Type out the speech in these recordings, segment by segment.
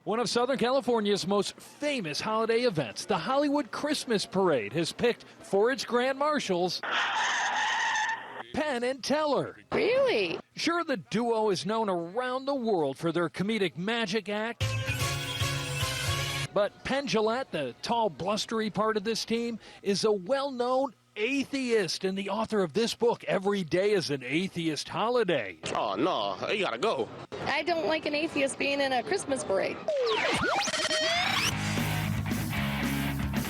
One of Southern California's most famous holiday events, the Hollywood Christmas Parade, has picked for its grand marshals Penn and Teller. Really? Sure, the duo is known around the world for their comedic magic act. But Penn Jillette, the tall, blustery part of this team, is a well-known atheist and the author of this book, Every Day is an Atheist Holiday. Oh, no, you gotta go. I don't like an atheist being in a Christmas parade.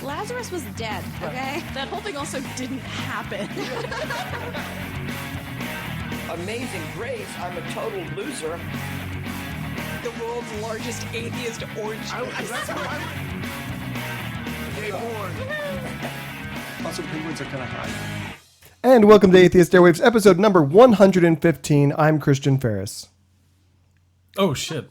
Lazarus was dead, okay? That whole thing also didn't happen. Amazing Grace, I'm a total loser. The world's largest atheist orange juice. Also, penguins are kind of high. And welcome to Atheist Airwaves, episode number 115. I'm Christian Ferris. Oh, shit.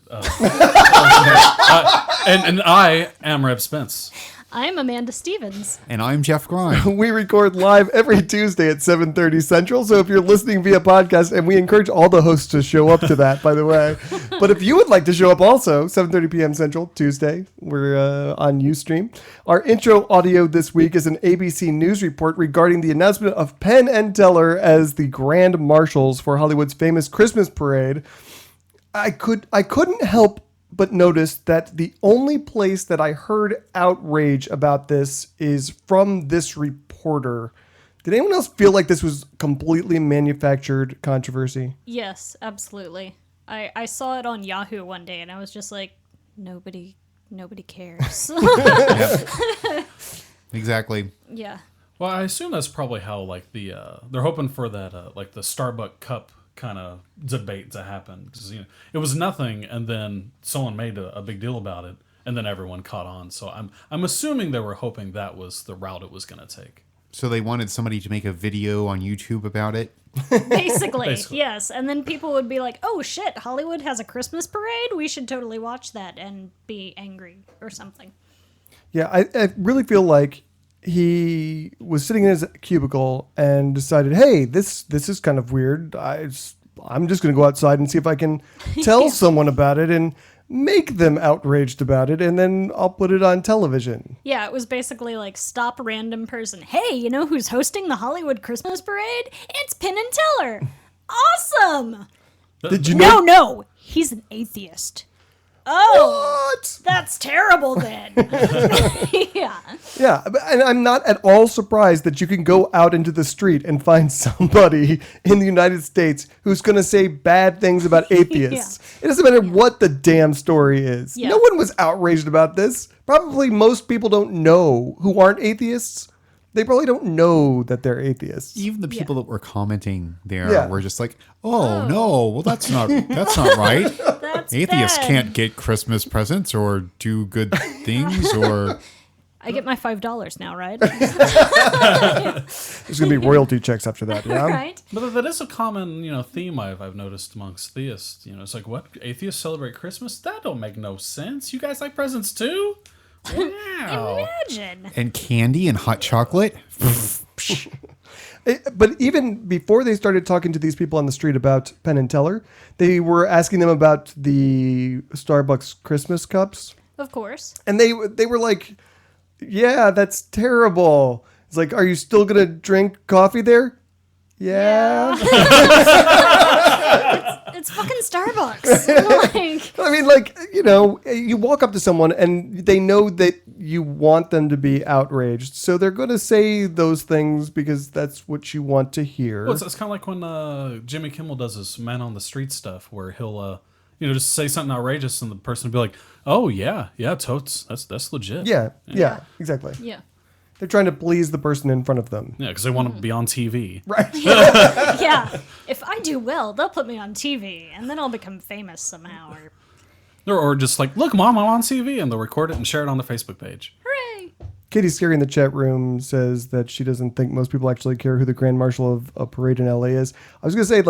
And I am Reb Spence. I'm Amanda Stevens. And I'm Jeff Grime. We record live every Tuesday at 7:30 Central, so if you're listening via podcast, and we encourage all the hosts to show up to that, by the way. But if you would like to show up also, 7:30 p.m. Central, Tuesday, we're on Ustream. Our intro audio this week is an ABC News report regarding the announcement of Penn and Teller as the grand marshals for Hollywood's famous Christmas parade. I couldn't help but notice that the only place that I heard outrage about this is from this reporter. Did anyone else feel like this was completely manufactured controversy? Yes, absolutely. I saw it on Yahoo one day and I was just like, nobody cares. Exactly. Yeah. Well, I assume that's probably how, like, they're hoping for that, like, the Starbucks cup kind of debate to happen. Because, it was nothing, and then someone made a big deal about it, and then everyone caught on. So I'm assuming they were hoping that was the route it was going to take. So they wanted somebody to make a video on YouTube about it? Basically, yes. And then people would be like, oh shit, Hollywood has a Christmas parade? We should totally watch that and be angry or something. Yeah, I really feel like he was sitting in his cubicle and decided, hey, this is kind of weird. I'm just going to go outside and see if I can tell someone about it and make them outraged about it, and then I'll put it on television. Yeah, it was basically like, stop random person. Hey, you know who's hosting the Hollywood Christmas parade? It's Penn and Teller. Awesome. Did you know? No, he's an atheist. Oh, what? That's terrible then. Yeah. Yeah, and I'm not at all surprised that you can go out into the street and find somebody in the United States who's going to say bad things about atheists. It doesn't matter what the damn story is. Yeah. No one was outraged about this. Probably most people don't know who aren't atheists. They probably don't know that they're atheists. Even the people that were commenting there were just like, oh, no, well, that's not right. That's Atheists bad. can't get Christmas presents or do good things or... I get my $5 now, right? There's going to be royalty checks after that, yeah? Right. But that is a common, theme I've noticed amongst theists. It's like, what? Atheists celebrate Christmas? That don't make no sense. You guys like presents too? Wow. Imagine. And candy and hot chocolate? But even before they started talking to these people on the street about Penn and Teller, they were asking them about the Starbucks Christmas cups. Of course. And they were like, yeah, that's terrible. It's like, are you still going to drink coffee there? Yeah. It's fucking Starbucks. I mean, you walk up to someone and they know that you want them to be outraged. So they're going to say those things because that's what you want to hear. Well, it's kind of like when Jimmy Kimmel does his man on the street stuff where he'll, just say something outrageous and the person will be like, oh, yeah, totes. That's legit. Yeah, exactly. Yeah. They're trying to please the person in front of them. Yeah, because they want to be on TV. Right. Yeah. If I do well, they'll put me on TV, and then I'll become famous somehow. Or just like, look, Mom, I'm on TV, and they'll record it and share it on the Facebook page. Hooray! Katie Scary in the chat room says that she doesn't think most people actually care who the Grand Marshal of a parade in LA is. I was going to say,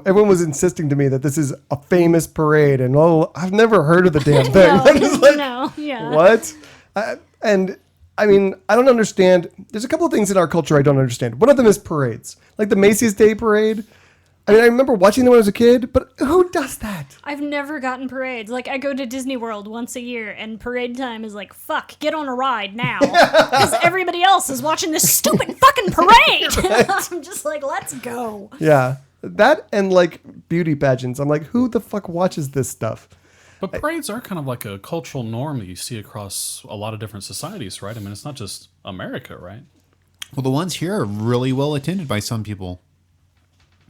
everyone was insisting to me that this is a famous parade, and I've never heard of the damn thing. I'm just like, no, yeah. What? I mean, I don't understand. There's a couple of things in our culture I don't understand. One of them is parades. Like the Macy's Day Parade. I mean, I remember watching them when I was a kid, but who does that? I've never gotten parades. Like, I go to Disney World once a year, and parade time is like, fuck, get on a ride now. Because everybody else is watching this stupid fucking parade. I'm just like, let's go. Yeah. That and, like, beauty pageants. I'm like, who the fuck watches this stuff? But parades are kind of like a cultural norm that you see across a lot of different societies, right? I mean, it's not just America, right? Well, the ones here are really well attended by some people.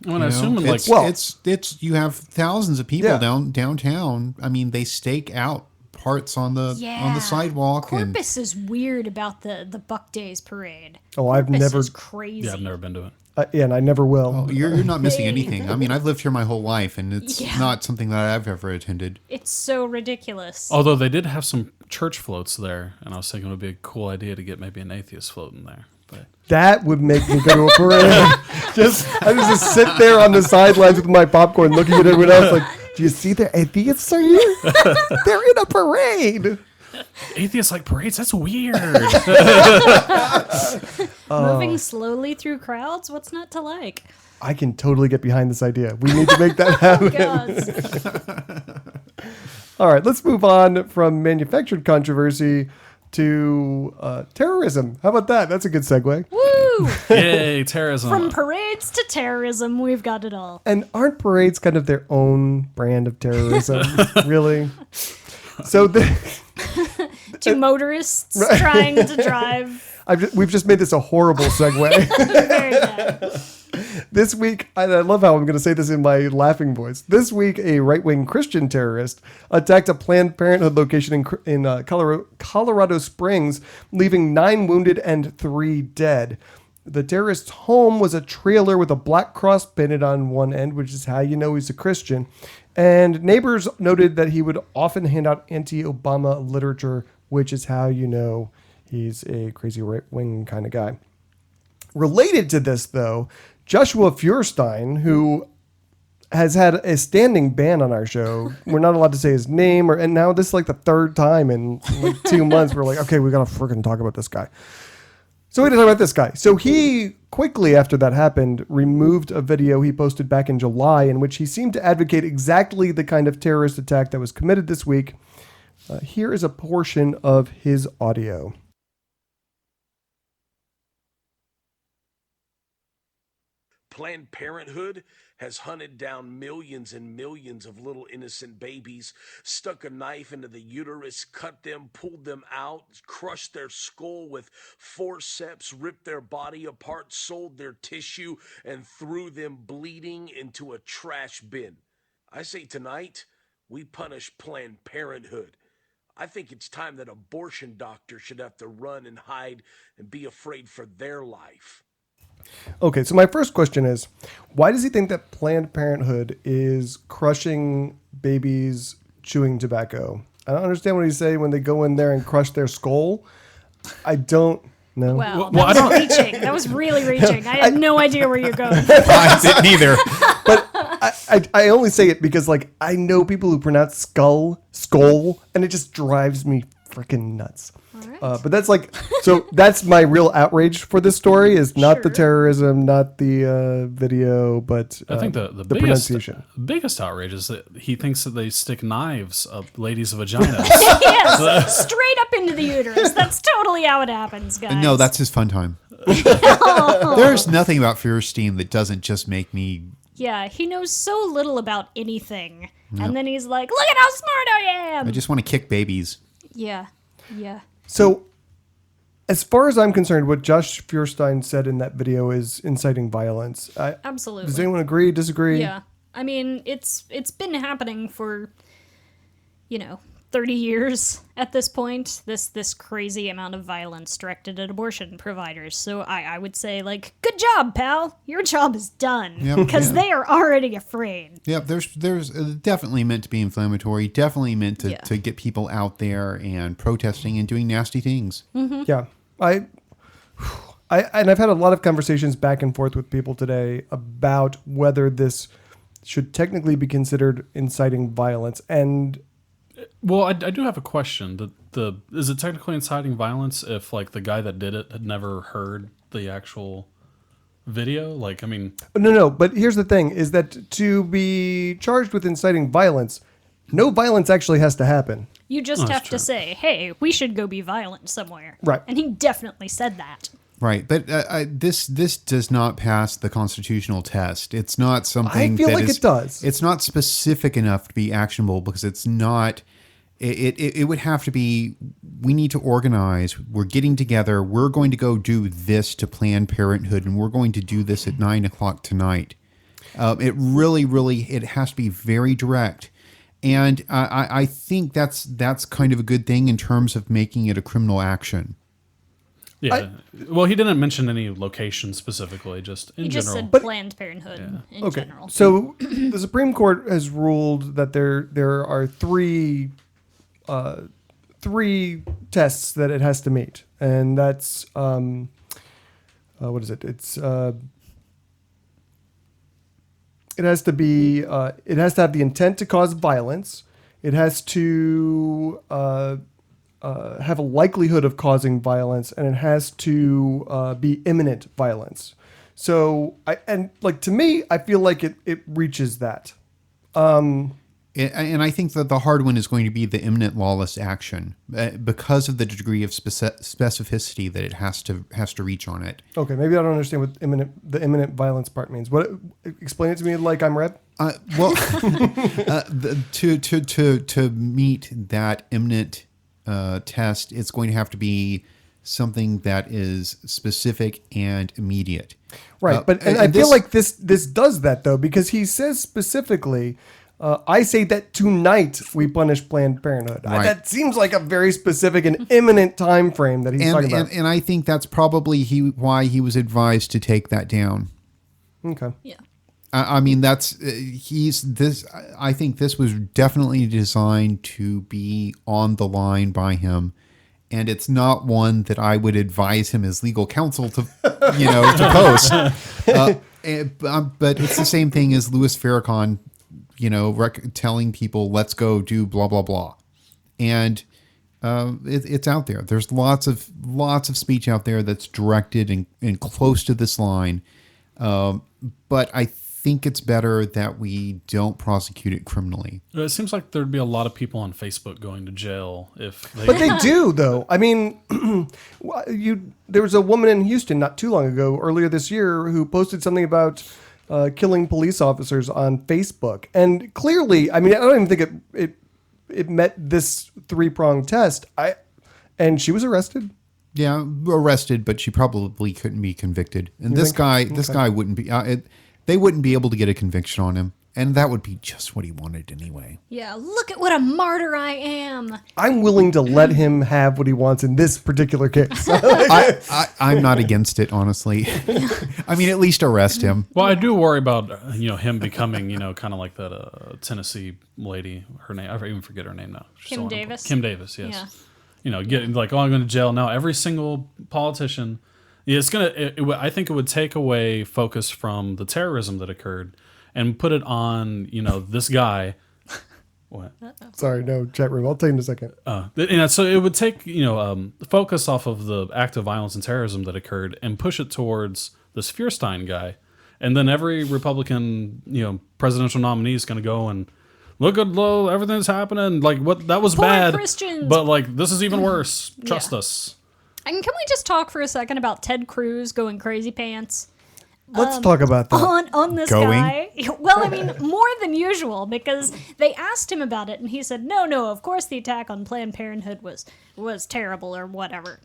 Well, I assume like it's you have thousands of people downtown. I mean, they stake out parts on the sidewalk. Corpus is weird about the Buck Days parade. Oh, I've Corpus never is crazy. Yeah, I've never been to it. Yeah, and I never will. Oh, you're not missing anything. I mean, I've lived here my whole life, and it's not something that I've ever attended. It's so ridiculous. Although they did have some church floats there, and I was thinking it would be a cool idea to get maybe an atheist float in there. But that would make me go to a parade. I just sit there on the sidelines with my popcorn, looking at everyone else like, "Do you see the atheists are here? They're in a parade." Atheists like parades? That's weird. Moving slowly through crowds? What's not to like? I can totally get behind this idea. We need to make that happen. All right, let's move on from manufactured controversy to terrorism. How about that? That's a good segue. Woo! Yay, terrorism. From parades to terrorism, we've got it all. And aren't parades kind of their own brand of terrorism? Really? So to motorists trying to drive. We've just made this a horrible segue. Very bad. This week, and I love how I'm going to say this in my laughing voice. This week, a right-wing Christian terrorist attacked a Planned Parenthood location in Colorado Springs, leaving 9 wounded and 3 dead. The terrorist's home was a trailer with a black cross painted on one end, which is how you know he's a Christian. And neighbors noted that he would often hand out anti-Obama literature, which is how you know he's a crazy right-wing kind of guy. Related to this, though, Joshua Feuerstein, who has had a standing ban on our show. We're not allowed to say his name, and now this is like the 3rd time in like 2 months. We're like, okay, we got to freaking talk about this guy. So we had to talk about this guy. So he quickly after that happened, removed a video he posted back in July in which he seemed to advocate exactly the kind of terrorist attack that was committed this week. Here is a portion of his audio. Planned Parenthood has hunted down millions and millions of little innocent babies, stuck a knife into the uterus, cut them, pulled them out, crushed their skull with forceps, ripped their body apart, sold their tissue, and threw them bleeding into a trash bin. I say tonight, we punish Planned Parenthood. I think it's time that abortion doctors should have to run and hide and be afraid for their life. Okay, so my first question is, why does he think that Planned Parenthood is crushing babies chewing tobacco? I don't understand what he's saying when they go in there and crush their skull. I don't know. Well, that was reaching. That was really reaching. I had no idea where you're going. I didn't either. But I only say it because, like, I know people who pronounce skull, and it just drives me freaking nuts. Right. But that's like, so that's my real outrage for this story is not the terrorism, not the video, but I think the pronunciation. biggest outrage is that he thinks that they stick knives up ladies' vaginas. Yes, straight up into the uterus. That's totally how it happens, guys. No, that's his fun time. There's nothing about Feuerstein that doesn't just make me... Yeah, he knows so little about anything. Yep. And then he's like, look at how smart I am! I just want to kick babies. Yeah. So, as far as I'm concerned, what Josh Feuerstein said in that video is inciting violence. Absolutely. Does anyone agree, disagree? Yeah. I mean, it's been happening for, 30 years at this point, this crazy amount of violence directed at abortion providers. So I would say, like, good job, pal. Your job is done. Because they are already afraid. Yeah, there's definitely meant to be inflammatory, definitely meant to get people out there and protesting and doing nasty things. Mm-hmm. Yeah. And I've had a lot of conversations back and forth with people today about whether this should technically be considered inciting violence. And well, I do have a question. Is it technically inciting violence if, like, the guy that did it had never heard the actual video. Like, I mean, No. But here's the thing: is that to be charged with inciting violence, no violence actually has to happen. You just have to say, "Hey, we should go be violent somewhere." Right. And he definitely said that. Right, but this does not pass the constitutional test. It's not something. I feel like it does. It's not specific enough to be actionable because it's not. It would have to be. We need to organize. We're getting together. We're going to go do this to Planned Parenthood, and we're going to do this at 9:00 tonight. It really, it has to be very direct, and I think that's kind of a good thing in terms of making it a criminal action. Yeah. Well, he didn't mention any location specifically, just in general. He just said Planned Parenthood in general. So the Supreme Court has ruled that there are three tests that it has to meet, and that's what is it? It's it has to be it has to have the intent to cause violence. It has to have a likelihood of causing violence, and it has to be imminent violence. So, to me, I feel like it reaches that. And I think that the hard one is going to be the imminent lawless action because of the degree of specificity that it has to reach on it. Okay, maybe I don't understand what the imminent violence part means. What? Explain it to me like I'm Red. To meet that imminent test, it's going to have to be something that is specific and immediate. Right, but I feel like this does that though, because he says specifically, I say that tonight we punish Planned Parenthood. Right. That seems like a very specific and imminent time frame that he's talking about. And I think that's probably why he was advised to take that down. Okay. Yeah. I mean, I think this was definitely designed to be on the line by him. And it's not one that I would advise him as legal counsel to, to post. But it's the same thing as Louis Farrakhan, telling people, let's go do blah, blah, blah. And it's out there. There's lots of speech out there that's directed and close to this line. But I think it's better that we don't prosecute it criminally. It seems like there'd be a lot of people on Facebook going to jail if they... But they do, though. I mean, there was a woman in Houston not too long ago, earlier this year, who posted something about killing police officers on Facebook. And clearly, I mean, I don't even think it met this three-pronged test. And she was arrested. Yeah, arrested, but she probably couldn't be convicted. And this guy wouldn't be... they wouldn't be able to get a conviction on him. And that would be just what he wanted anyway. Yeah, look at what a martyr I am. I'm willing to let him have what he wants in this particular case. I'm not against it, honestly. I mean, at least arrest him. Well, I do worry about him becoming kind of like that Tennessee lady. Her name, I even forget her name now. Kim Davis. Kim Davis, yes. Yeah. Getting like, I'm going to jail now. Every single politician. Yeah, I think it would take away focus from the terrorism that occurred and put it on, this guy. What? Sorry, no, chat room. I'll tell you in a second. So it would take, focus off of the act of violence and terrorism that occurred and push it towards this Feuerstein guy. And then every Republican, presidential nominee is going to go and look at everything's happening. Like, what that was Poor bad. Christians. But like, this is even worse. Trust us. And can we just talk for a second about Ted Cruz going crazy pants? Let's talk about that. On this guy. Well, I mean, more than usual, because they asked him about it, and he said, no, of course the attack on Planned Parenthood was terrible or whatever.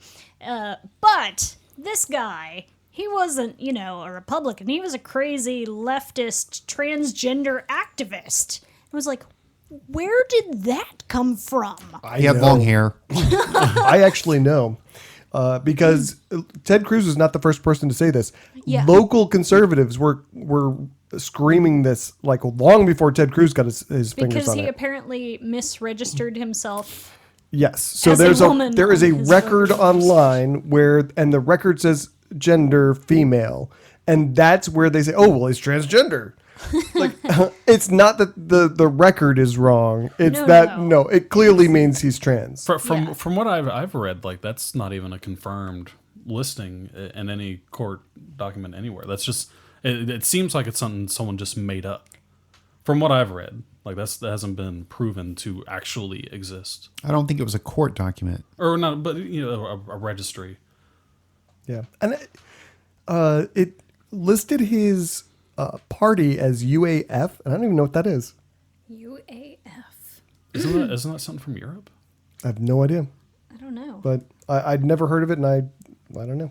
But this guy, he wasn't, a Republican. He was a crazy leftist transgender activist. I was like, where did that come from? He had long hair. I actually know. Because Ted Cruz was not the first person to say this. Yeah. Local conservatives were screaming this like long before Ted Cruz got his fingers on it. Because he apparently misregistered himself. Yes. So as there is a record online and the record says gender female, and that's where they say, oh well, he's transgender. Like it's not that the record is wrong. It's it clearly means he's trans. From what I've read, like that's not even a confirmed listing in any court document anywhere. That's just it seems like it's something someone just made up. From what I've read, like that hasn't been proven to actually exist. I don't think it was a court document. Or not, but a registry. Yeah. And it listed his party as UAF, and I don't even know what that is. UAF. Isn't that something from Europe? I have no idea. I don't know. But I'd never heard of it, and I don't know.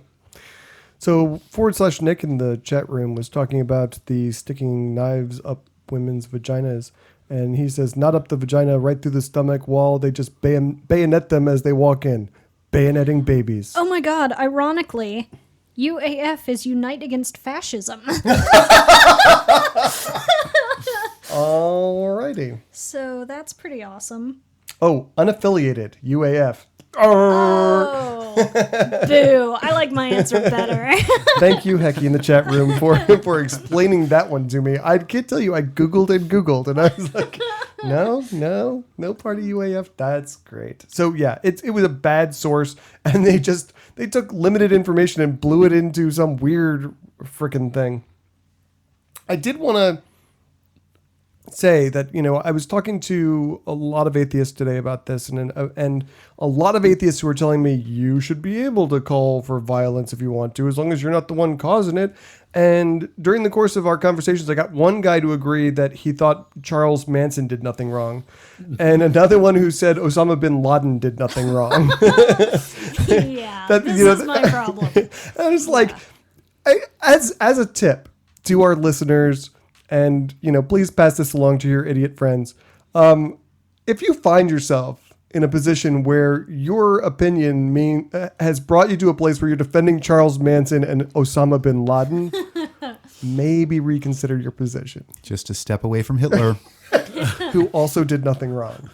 So /Nick in the chat room was talking about the sticking knives up women's vaginas, and he says, not up the vagina, right through the stomach wall. They just bayonet them as they walk in. Bayoneting babies. Oh my god, ironically, UAF is Unite Against Fascism. Alrighty. So that's pretty awesome. Oh, unaffiliated, UAF. Oh, boo. I like my answer better. Thank you, Hecky, in the chat room for explaining that one to me. I can't tell you, I Googled, and I was like, no party UAF. That's great. So yeah, it was a bad source, and they took limited information and blew it into some weird freaking thing. I did want to say that, I was talking to a lot of atheists today about this, and a lot of atheists who were telling me you should be able to call for violence if you want to, as long as you're not the one causing it. And during the course of our conversations, I got one guy to agree that he thought Charles Manson did nothing wrong, and another one who said Osama bin Laden did nothing wrong. Yeah, this is my problem. I was like, as a tip to our listeners, and, please pass this along to your idiot friends. If you find yourself in a position where your opinion has brought you to a place where you're defending Charles Manson and Osama bin Laden, maybe reconsider your position. Just a step away from Hitler. Who also did nothing wrong.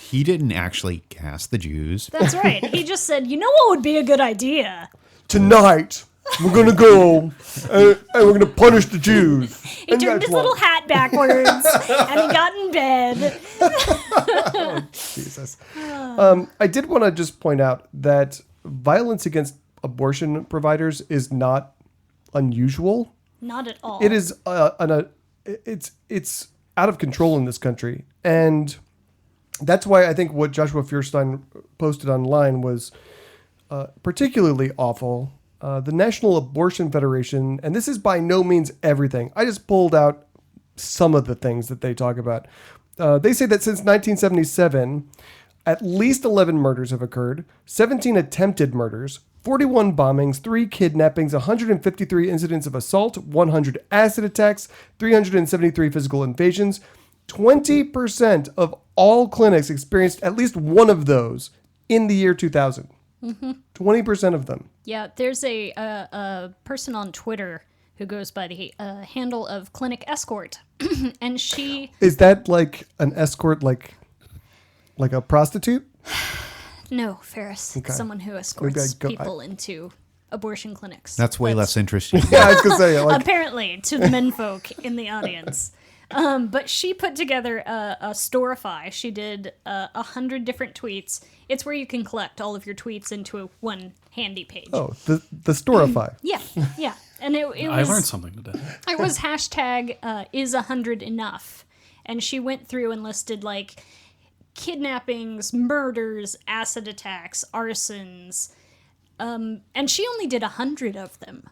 He didn't actually gas the Jews. That's right. He just said, you know what would be a good idea? Tonight, we're going to go and we're going to punish the Jews. He turned his little hat backwards and he got in bed. Oh, Jesus. I did want to just point out that violence against abortion providers is not unusual. Not at all. It is it's out of control in this country, and that's why I think what Joshua Feuerstein posted online was particularly awful. The National Abortion Federation, and this is by no means everything. I just pulled out some of the things that they talk about. They say that since 1977, at least 11 murders have occurred, 17 attempted murders, 41 bombings, 3 kidnappings, 153 incidents of assault, 100 acid attacks, 373 physical invasions. 20% of all clinics experienced at least one of those in the year 2000. 20% of them. Yeah, there's a person on Twitter who goes by the handle of Clinic Escort, and she... Is that like an escort, like a prostitute? No, Ferris. Okay. Someone who escorts people into abortion clinics. That's way less interesting. Yeah, I was going to say. Apparently, to the menfolk in the audience. But she put together a Storify. She did 100 different tweets. It's where you can collect all of your tweets into one handy page. Oh, the Storify. Yeah. And it was... I learned something today. It was hashtag is 100 enough. And she went through and listed like kidnappings, murders, acid attacks, arsons. And she only did 100 of them.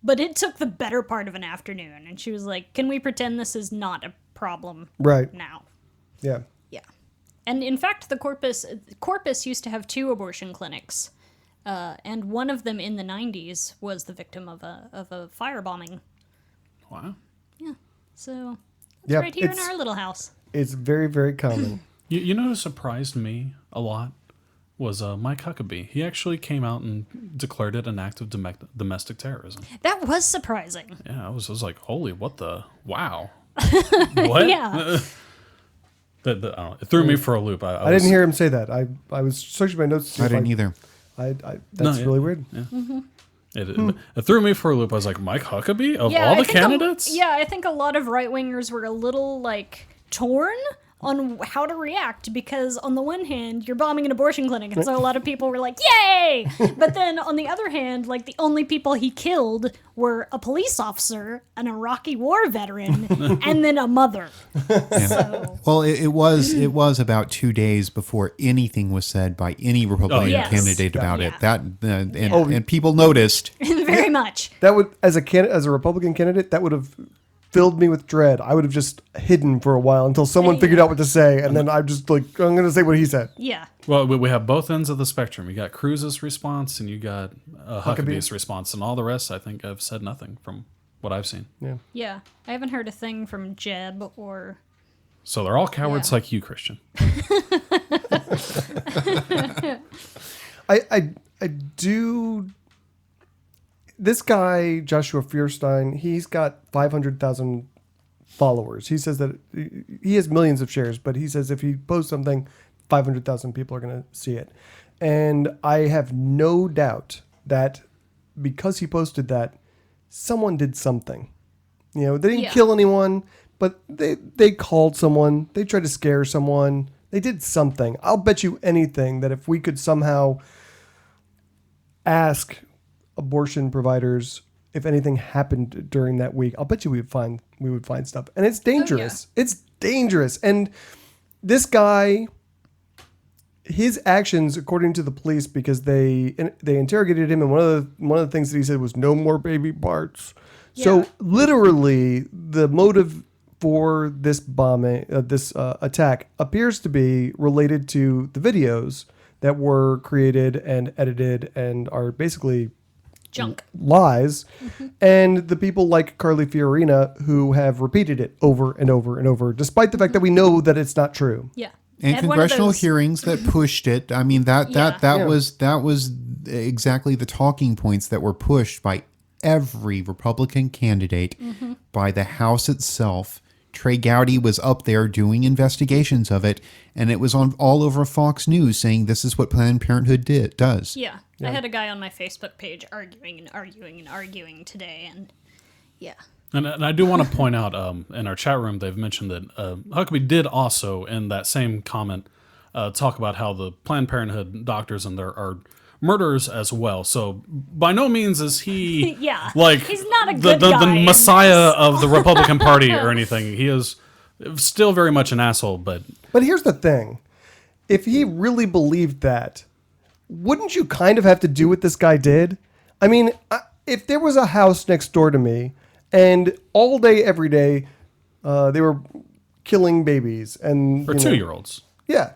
But it took the better part of an afternoon, and she was like, can we pretend this is not a problem now? Yeah. Yeah. And in fact, the Corpus used to have 2 abortion clinics, and one of them in the 90s was the victim of a firebombing. Wow. Yeah. So it's right here in our little house. It's very, very common. You know who surprised me a lot? Was Mike Huckabee. He actually came out and declared it an act of domestic terrorism. That was surprising. Yeah, I was like, holy, what the? Wow. What? Yeah. It threw me for a loop. I didn't hear him say that. I was searching my notes. I didn't either. That's really weird. Yeah. Mm-hmm. It threw me for a loop. I was like, Mike Huckabee? Of all the candidates? I think a lot of right-wingers were a little, torn on how to react, because on the one hand, you're bombing an abortion clinic, and so a lot of people were like, yay! But then on the other hand, like, the only people he killed were a police officer, an Iraqi war veteran, and then a mother. So, Well, it was about 2 days before anything was said by any Republican yes. candidate about it. Yeah. That and people noticed. very much. That would, as a Republican candidate, that would have filled me with dread. I would have just hidden for a while until someone figured out what to say, and then I'm just like, I'm going to say what he said. Yeah. Well, we have both ends of the spectrum. You got Cruz's response, and you got Huckabee's response, and all the rest, I think, I've said nothing from what I've seen. Yeah. I haven't heard a thing from Jeb or... So they're all cowards like you, Christian. I do. This guy, Joshua Feuerstein, he's got 500,000 followers. He says that he has millions of shares, but he says if he posts something, 500,000 people are going to see it. And I have no doubt that because he posted that, someone did something. You know, they didn't kill anyone, but they called someone. They tried to scare someone. They did something. I'll bet you anything that if we could somehow ask abortion providers if anything happened during that week, I'll bet you we would find stuff. And it's dangerous. It's dangerous. And this guy, his actions, according to the police, because they interrogated him, and one of the things that he said was no more baby parts. So literally, the motive for this bombing, this attack, appears to be related to the videos that were created and edited and are basically junk lies, and the people like Carly Fiorina who have repeated it over and over and over, despite the fact that we know that it's not true. Yeah. And congressional hearings that pushed it. I mean, that was exactly the talking points that were pushed by every Republican candidate, by the House itself. Trey Gowdy was up there doing investigations of it, and it was on all over Fox News saying this is what Planned Parenthood does. Yeah. I had a guy on my Facebook page arguing today, and yeah. And I do want to point out, in our chat room, they've mentioned that Huckabee did also, in that same comment, talk about how the Planned Parenthood doctors and there are murderers as well. So by no means is he like he's not a good guy the messiah of the Republican Party or anything. He is still very much an asshole. But here's the thing. If he really believed that, wouldn't you kind of have to do what this guy did? I mean, if there was a house next door to me and all day, every day, they were killing babies and... Or 2-year-olds. Yeah.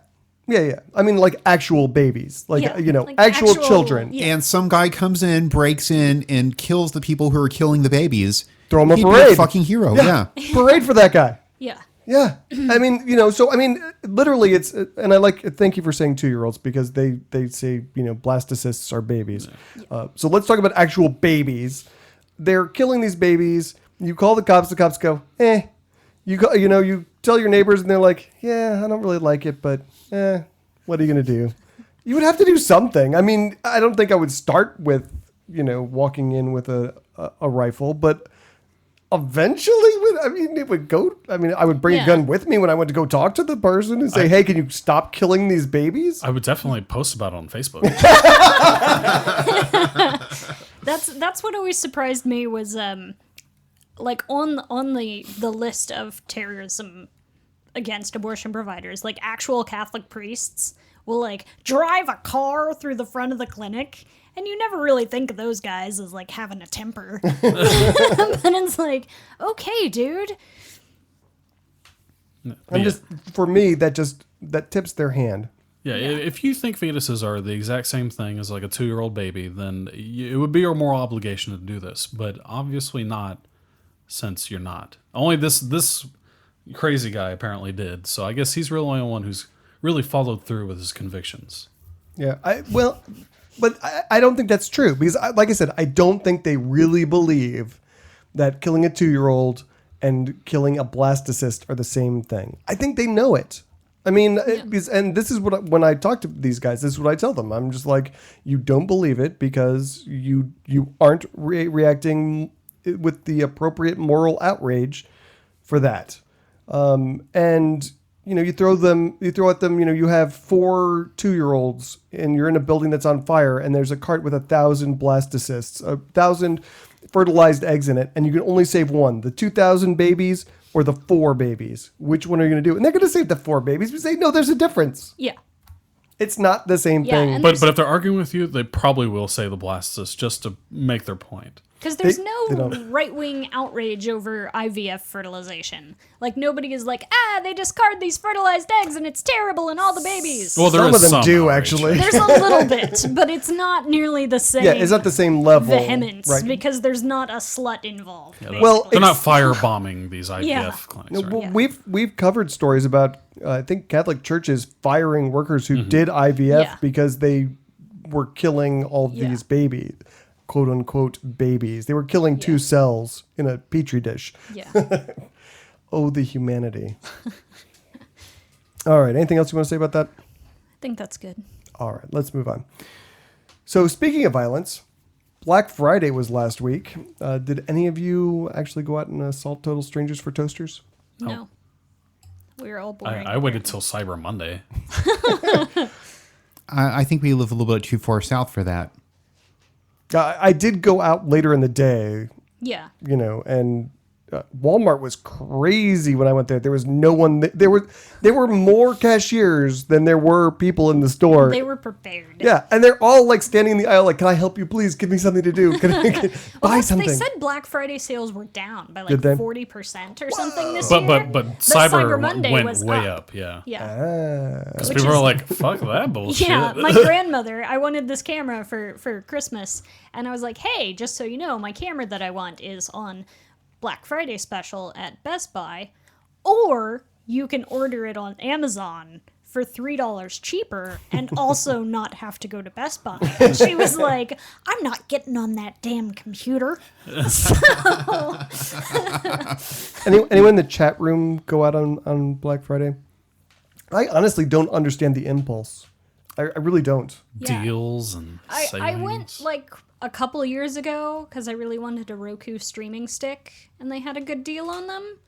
I mean, like actual babies, like actual children. Yeah. And some guy comes in, breaks in, and kills the people who are killing the babies. Throw him a He'd parade. be a fucking hero. Yeah. Parade for that guy. Yeah. Yeah. I mean, literally it's, and thank you for saying 2-year-olds, because they say, blastocysts are babies. Yeah. So let's talk about actual babies. They're killing these babies. You call the cops go, You go, you tell your neighbors and they're like, yeah, I don't really like it, but what are you going to do? You would have to do something. I mean, I don't think I would start with, walking in with a rifle, but eventually, it would go. I mean, I would bring a gun with me when I went to go talk to the person and say, hey, can you stop killing these babies? I would definitely post about it on Facebook. That's what always surprised me was, like on the list of terrorism against abortion providers, like actual Catholic priests will like drive a car through the front of the clinic, and you never really think of those guys as like having a temper. But it's like, okay, dude. For me, that tips their hand. Yeah, if you think fetuses are the exact same thing as like a 2-year-old baby, then it would be your moral obligation to do this, but obviously not, since you're not. Only this crazy guy apparently did, so I guess he's really the only one who's really followed through with his convictions. Yeah, but I don't think that's true, because like I said, I don't think they really believe that killing a 2-year-old and killing a blastocyst are the same thing. I think they know it. I mean, and this is when I talk to these guys, this is what I tell them. I'm just like, you don't believe it because you aren't reacting with the appropriate moral outrage for that. And you throw at them, you have 4 2-year-olds and you're in a building that's on fire and there's a cart with 1,000 blastocysts, 1,000 fertilized eggs in it, and you can only save one, the 2,000 babies or the 4 babies. Which one are you going to do? And they're going to save the 4 babies. We say, no, there's a difference. Yeah. It's not the same thing. But if they're arguing with you, they probably will say the blastocysts just to make their point. Because there's no right-wing outrage over IVF fertilization. Like, nobody is like, they discard these fertilized eggs and it's terrible and all the babies. Well, some of them do, actually. There's a little bit, but it's not nearly the same. Yeah, it's not the same level. Vehemence, right. Because there's not a slut involved. Yeah, well, they're not firebombing these IVF clinics. No, right? We've covered stories about, I think, Catholic churches firing workers who did IVF because they were killing all these babies. "Quote unquote babies." They were killing 2 cells in a petri dish. Yeah. Oh, the humanity. All right. Anything else you want to say about that? I think that's good. All right. Let's move on. So, speaking of violence, Black Friday was last week. Did any of you actually go out and assault total strangers for toasters? No. We were all boring. I waited till Cyber Monday. I think we live a little bit too far south for that. I did go out later in the day. Yeah. And Walmart was crazy when I went there. There was no one. There were more cashiers than there were people in the store. They were prepared. Yeah, and they're all like standing in the aisle, like, "Can I help you? Please give me something to do. Can I buy something?" They said Black Friday sales were down by Did they? 40% or something this year. But Cyber Monday went was way up. Yeah. Yeah. Because people are like, "Fuck that bullshit." Yeah, my grandmother, I wanted this camera for Christmas, and I was like, "Hey, just so you know, my camera that I want is on Black Friday special at Best Buy, or you can order it on Amazon for $3 cheaper and also not have to go to Best Buy." And she was like, "I'm not getting on that damn computer." So... Anyone in the chat room go out on Black Friday? I honestly don't understand the impulse. I really don't. Yeah. Deals and savings. I went like a couple of years ago because I really wanted a Roku streaming stick, and they had a good deal on them.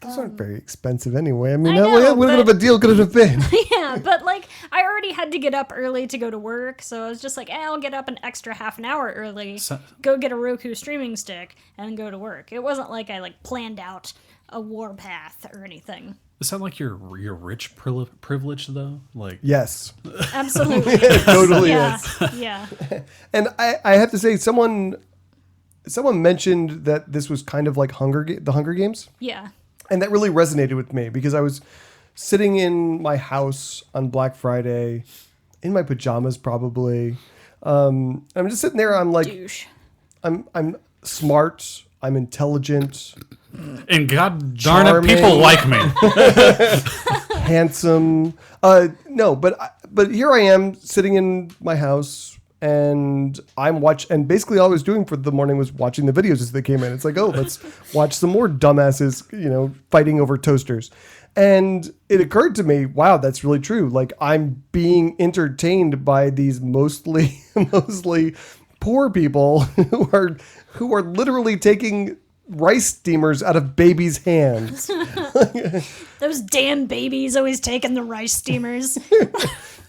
Those aren't very expensive anyway. I mean, I know, what of a deal could it have been? Yeah, but like I already had to get up early to go to work, so I was just like, I'll get up an extra half an hour early, go get a Roku streaming stick, and go to work. It wasn't like I like planned out a warpath or anything. Is that like your rich privilege though? Like Yes, absolutely, it totally is. is. Yeah. And I have to say, someone mentioned that this was kind of like the Hunger Games. Yeah. And that really resonated with me because I was sitting in my house on Black Friday, in my pajamas probably. I'm just sitting there. I'm like, douche. I'm smart. I'm intelligent. And God darn it, people like me. Handsome. No, but here I am sitting in my house. And and basically all I was doing for the morning was watching the videos as they came in. It's like, oh, let's watch some more dumbasses, fighting over toasters. And it occurred to me, wow, that's really true. Like, I'm being entertained by these mostly poor people who are literally taking rice steamers out of babies' hands. Those damn babies always taking the rice steamers.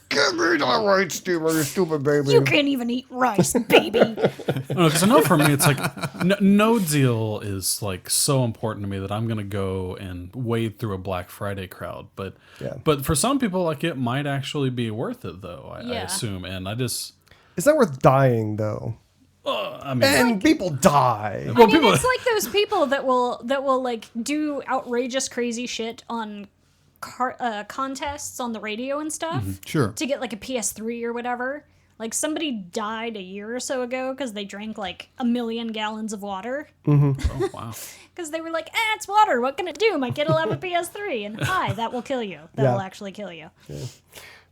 Give me the rice steamer, you stupid baby. You can't even eat rice, baby. Because I know for me, it's like no deal is like so important to me that I'm gonna go and wade through a Black Friday crowd. But for some people, like it might actually be worth it, though. I assume, and I just it's not worth dying though. And people die. I mean, it's like those people that will like do outrageous, crazy shit on contests on the radio and stuff. Sure. To get like a PS3 or whatever. Like somebody died a year or so ago because they drank like 1 million gallons of water. Oh, wow. Because they were like, it's water. What can it do? My kid will have a PS3. And that will kill you. That will actually kill you. Yeah.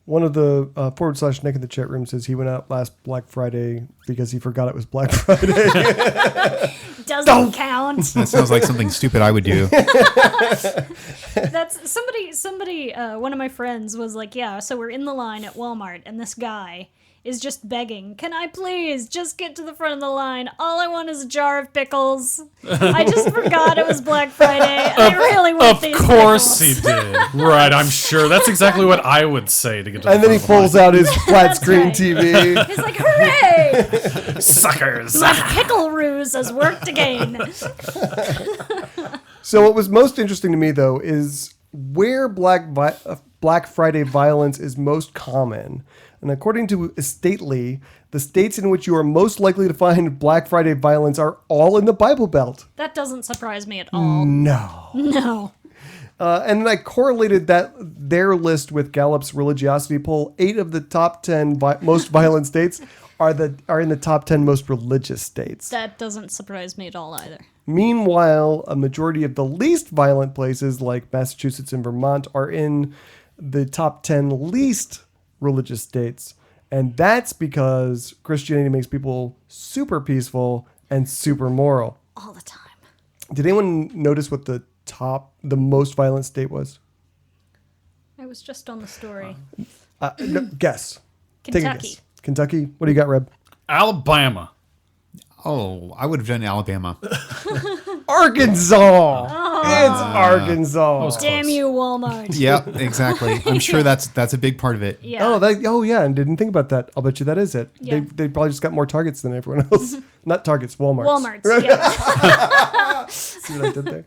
One of the /Nick in the chat room says he went out last Black Friday because he forgot it was Black Friday. Doesn't count. That sounds like something stupid I would do. That's somebody. One of my friends was like, "Yeah, so we're in the line at Walmart, and this guy is just begging, can I please just get to the front of the line? All I want is a jar of pickles. I just forgot it was Black Friday. And I really want these Of course pickles. he did. Right, I'm sure. That's exactly what I would say to get to the And then he front of pulls out his flat That's screen right. TV. He's like, hooray! the line. Suckers. My pickle ruse has worked again. So what was most interesting to me, though, is where Black Friday violence is most common. And according to Estately, the states in which you are most likely to find Black Friday violence are all in the Bible Belt. That doesn't surprise me at all. No. No. And then I correlated their list with Gallup's religiosity poll. 8 of the top 10 most violent states are in the top 10 most religious states. That doesn't surprise me at all either. Meanwhile, a majority of the least violent places like Massachusetts and Vermont are in the top 10 least religious states. And that's because Christianity makes people super peaceful and super moral. All the time. Did anyone notice what the most violent state was? I was just on the story. No, guess. Take a Kentucky. guess. Kentucky. What do you got, Reb? Alabama. Oh, I would have done Alabama. Arkansas. It's Arkansas. Damn you, Walmart. Yeah, exactly. I'm sure that's a big part of it. Yeah. Oh yeah, and didn't think about that. I'll bet you that is it. Yeah. They probably just got more targets than everyone else. Not targets, Walmarts. Walmart's, yeah. See what I did there?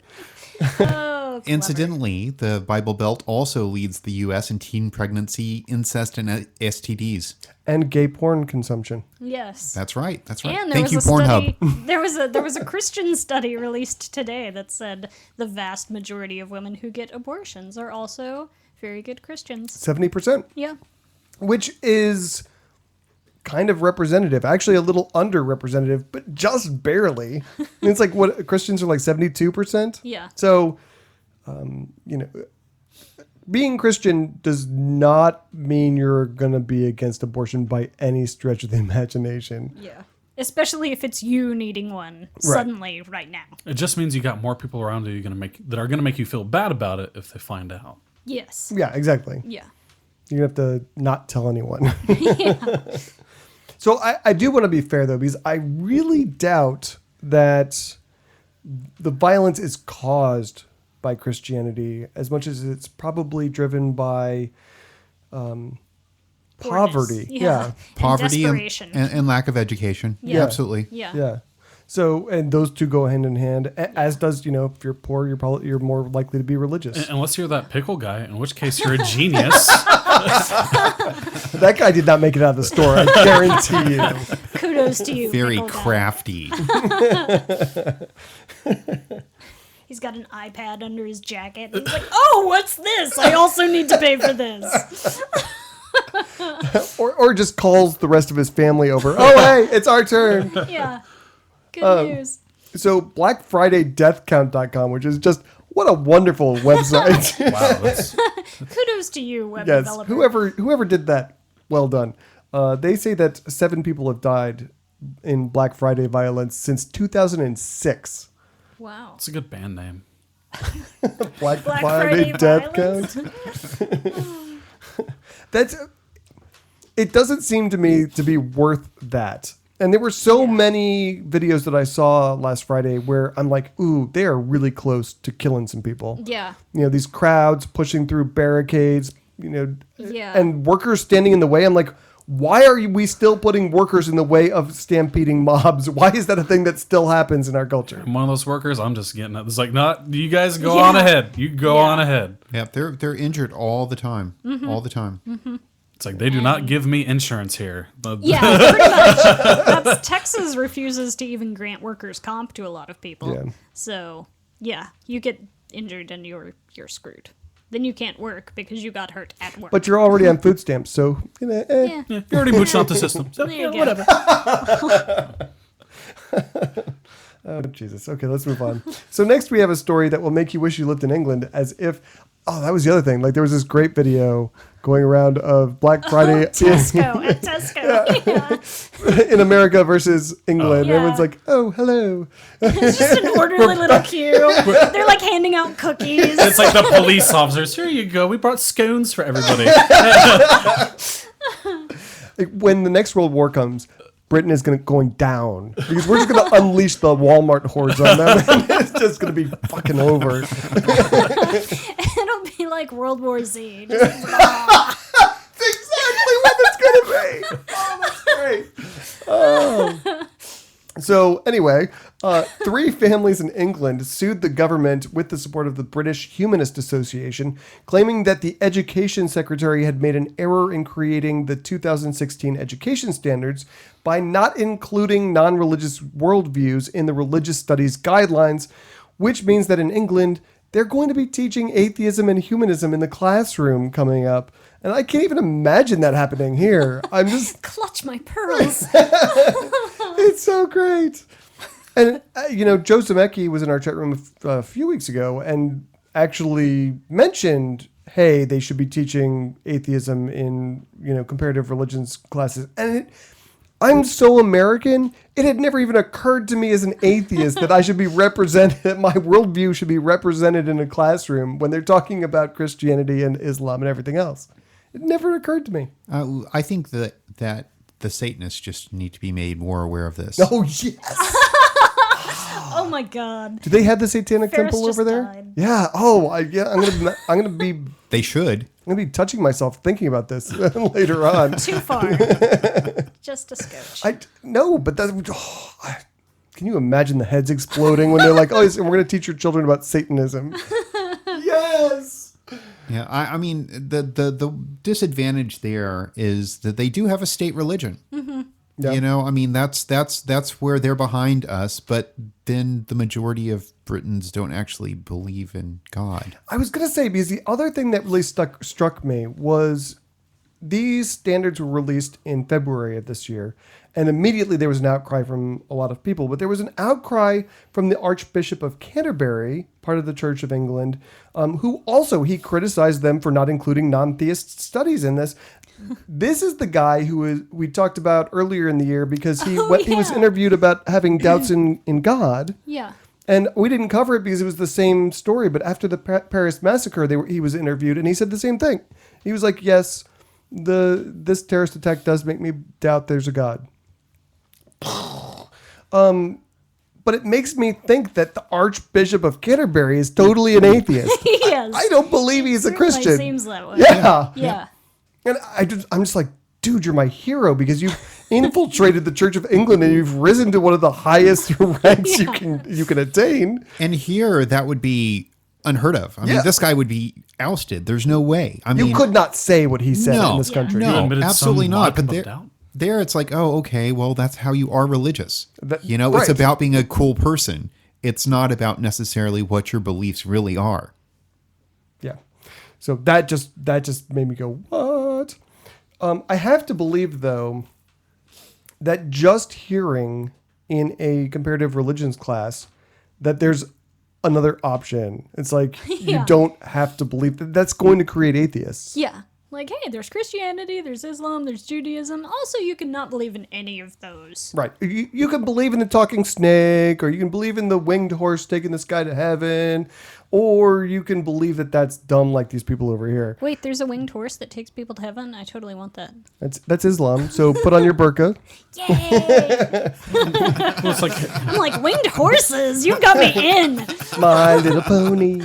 Oh, clever. Incidentally, the Bible Belt also leads the U.S. in teen pregnancy, incest, and STDs. And gay porn consumption. Yes. That's right. That's right. And there Thank you, was a Pornhub. study. There was a Christian study released today that said the vast majority of women who get abortions are also very good Christians. 70%. Yeah. Which is kind of representative. Actually, a little underrepresentative, but just barely. It's like what Christians are like 72%. Yeah. So, being Christian does not mean you're going to be against abortion by any stretch of the imagination. Yeah. Especially if it's you needing one suddenly right now. It just means you got more people around you that are gonna make you feel bad about it if they find out. Yes. Yeah, exactly. Yeah. You have to not tell anyone. So I do want to be fair, though, because I really doubt that the violence is caused by Christianity as much as it's probably driven by poverty. Yeah. Poverty and and, desperation. and lack of education. Yeah. Absolutely. Yeah. Yeah. So, and those two go hand in hand, as does, if you're poor, you're more likely to be religious. Unless you're that pickle guy, in which case you're a genius. That guy did not make it out of the store, I guarantee you. Kudos to you. Very pickle guy. crafty. He's got an iPad under his jacket. And he's like, oh, what's this? I also need to pay for this. Or just calls the rest of his family over. Oh, hey, it's our turn. Yeah. Good news. So BlackFridayDeathCount.com, which is just, what a wonderful website. Wow, that's Kudos to you, web Yes, developer. whoever did that, well done. They say that 7 people have died in Black Friday violence since 2006. Wow. a good band name. Black Friday Death violence? Count. It doesn't seem to me to be worth that. And there were so many videos that I saw last Friday where I'm like, ooh, they are really close to killing some people. Yeah. These crowds pushing through barricades, Yeah. and workers standing in the way. I'm like, why are we still putting workers in the way of stampeding mobs? Why is that a thing that still happens in our culture? I'm one of those workers. I'm just getting it. It's like, not you guys go on ahead. You go on ahead. Yeah, they're injured all the time. All the time. Mm-hmm. It's like they do not give me insurance here. Yeah, pretty much. Texas refuses to even grant workers' comp to a lot of people. Yeah. So, yeah, you get injured and you're screwed. Then you can't work because you got hurt at work. But you're already on food stamps, so Yeah. You're already mooching off the system. So, There you go. whatever. Oh, Jesus. Okay, let's move on. So next we have a story that will make you wish you lived in England, as if, that was the other thing. Like, there was this great video going around of Black Friday At Tesco. in America versus England. Yeah. Everyone's like, oh, hello. It's just an orderly little queue. They're like handing out cookies. It's like the police officers. Here you go. We brought scones for everybody. Like, when the next World War comes, Britain is going down because we're just going to unleash the Walmart hordes on them, and it's just going to be fucking over. It'll be like World War Z. That's exactly what it's going to be. Oh, that's great. Oh. So anyway, 3 families in England sued the government with the support of the British Humanist Association, claiming that the Education Secretary had made an error in creating the 2016 education standards by not including non-religious worldviews in the religious studies guidelines, which means that in England, they're going to be teaching atheism and humanism in the classroom coming up. And I can't even imagine that happening here. I'm just... Clutch my pearls. It's so great. And, Joe Zemecki was in our chat room a few weeks ago and actually mentioned, hey, they should be teaching atheism in, comparative religions classes. And I'm so American, it had never even occurred to me as an atheist that I should be represented, that my worldview should be represented in a classroom when they're talking about Christianity and Islam and everything else. It never occurred to me. I think that the Satanists just need to be made more aware of this. Oh, yes. Oh my God. Do they have the Satanic Ferris Temple over just there? died. Yeah. Oh, I'm gonna be. They should. I'm gonna be touching myself thinking about this later on. Too far. Just a scotch. No, but that. Can you imagine the heads exploding when they're like, "Oh, we're gonna teach your children about Satanism"? Yes. Yeah, I mean, the disadvantage there is that they do have a state religion. Mm-hmm. Yeah. I mean, that's where they're behind us, but then the majority of Britons don't actually believe in God. I was going to say, because the other thing that really struck me was these standards were released in February of this year, and immediately there was an outcry from a lot of people. But there was an outcry from the Archbishop of Canterbury, part of the Church of England, who also, he criticized them for not including non-theist studies in this. This is the guy we talked about earlier in the year because he was interviewed about having doubts in God. Yeah. And we didn't cover it because it was the same story. But after the Paris massacre, he was interviewed and he said the same thing. He was like, yes, this terrorist attack does make me doubt there's a God. But it makes me think that the Archbishop of Canterbury is totally an atheist. Yes. I don't believe he's a Christian. It seems that way. Yeah. Yeah. And I'm just like, dude, you're my hero because you've infiltrated the Church of England and you've risen to one of the highest ranks you can attain. And here, that would be unheard of. I mean, this guy would be ousted. There's no way. I mean, you could not say what he said in this country. No, but it's absolutely some not. modicum But of doubt. there, it's like, oh, okay, well, that's how you are religious. Right. It's about being a cool person. It's not about necessarily what your beliefs really are. Yeah. So that just made me go, what? I have to believe, though, that just hearing in a comparative religions class that there's another option. It's like, you don't have to believe that. That's going to create atheists. Yeah. Like, hey, there's Christianity, there's Islam, there's Judaism. Also, you can not believe in any of those. Right. You can believe in the talking snake, or you can believe in the winged horse taking this guy to heaven, or you can believe that that's dumb like these people over here. Wait, there's a winged horse that takes people to heaven? I totally want that. That's Islam. So put on your burqa. Yay! I'm like, winged horses? You got me in. My Little Pony.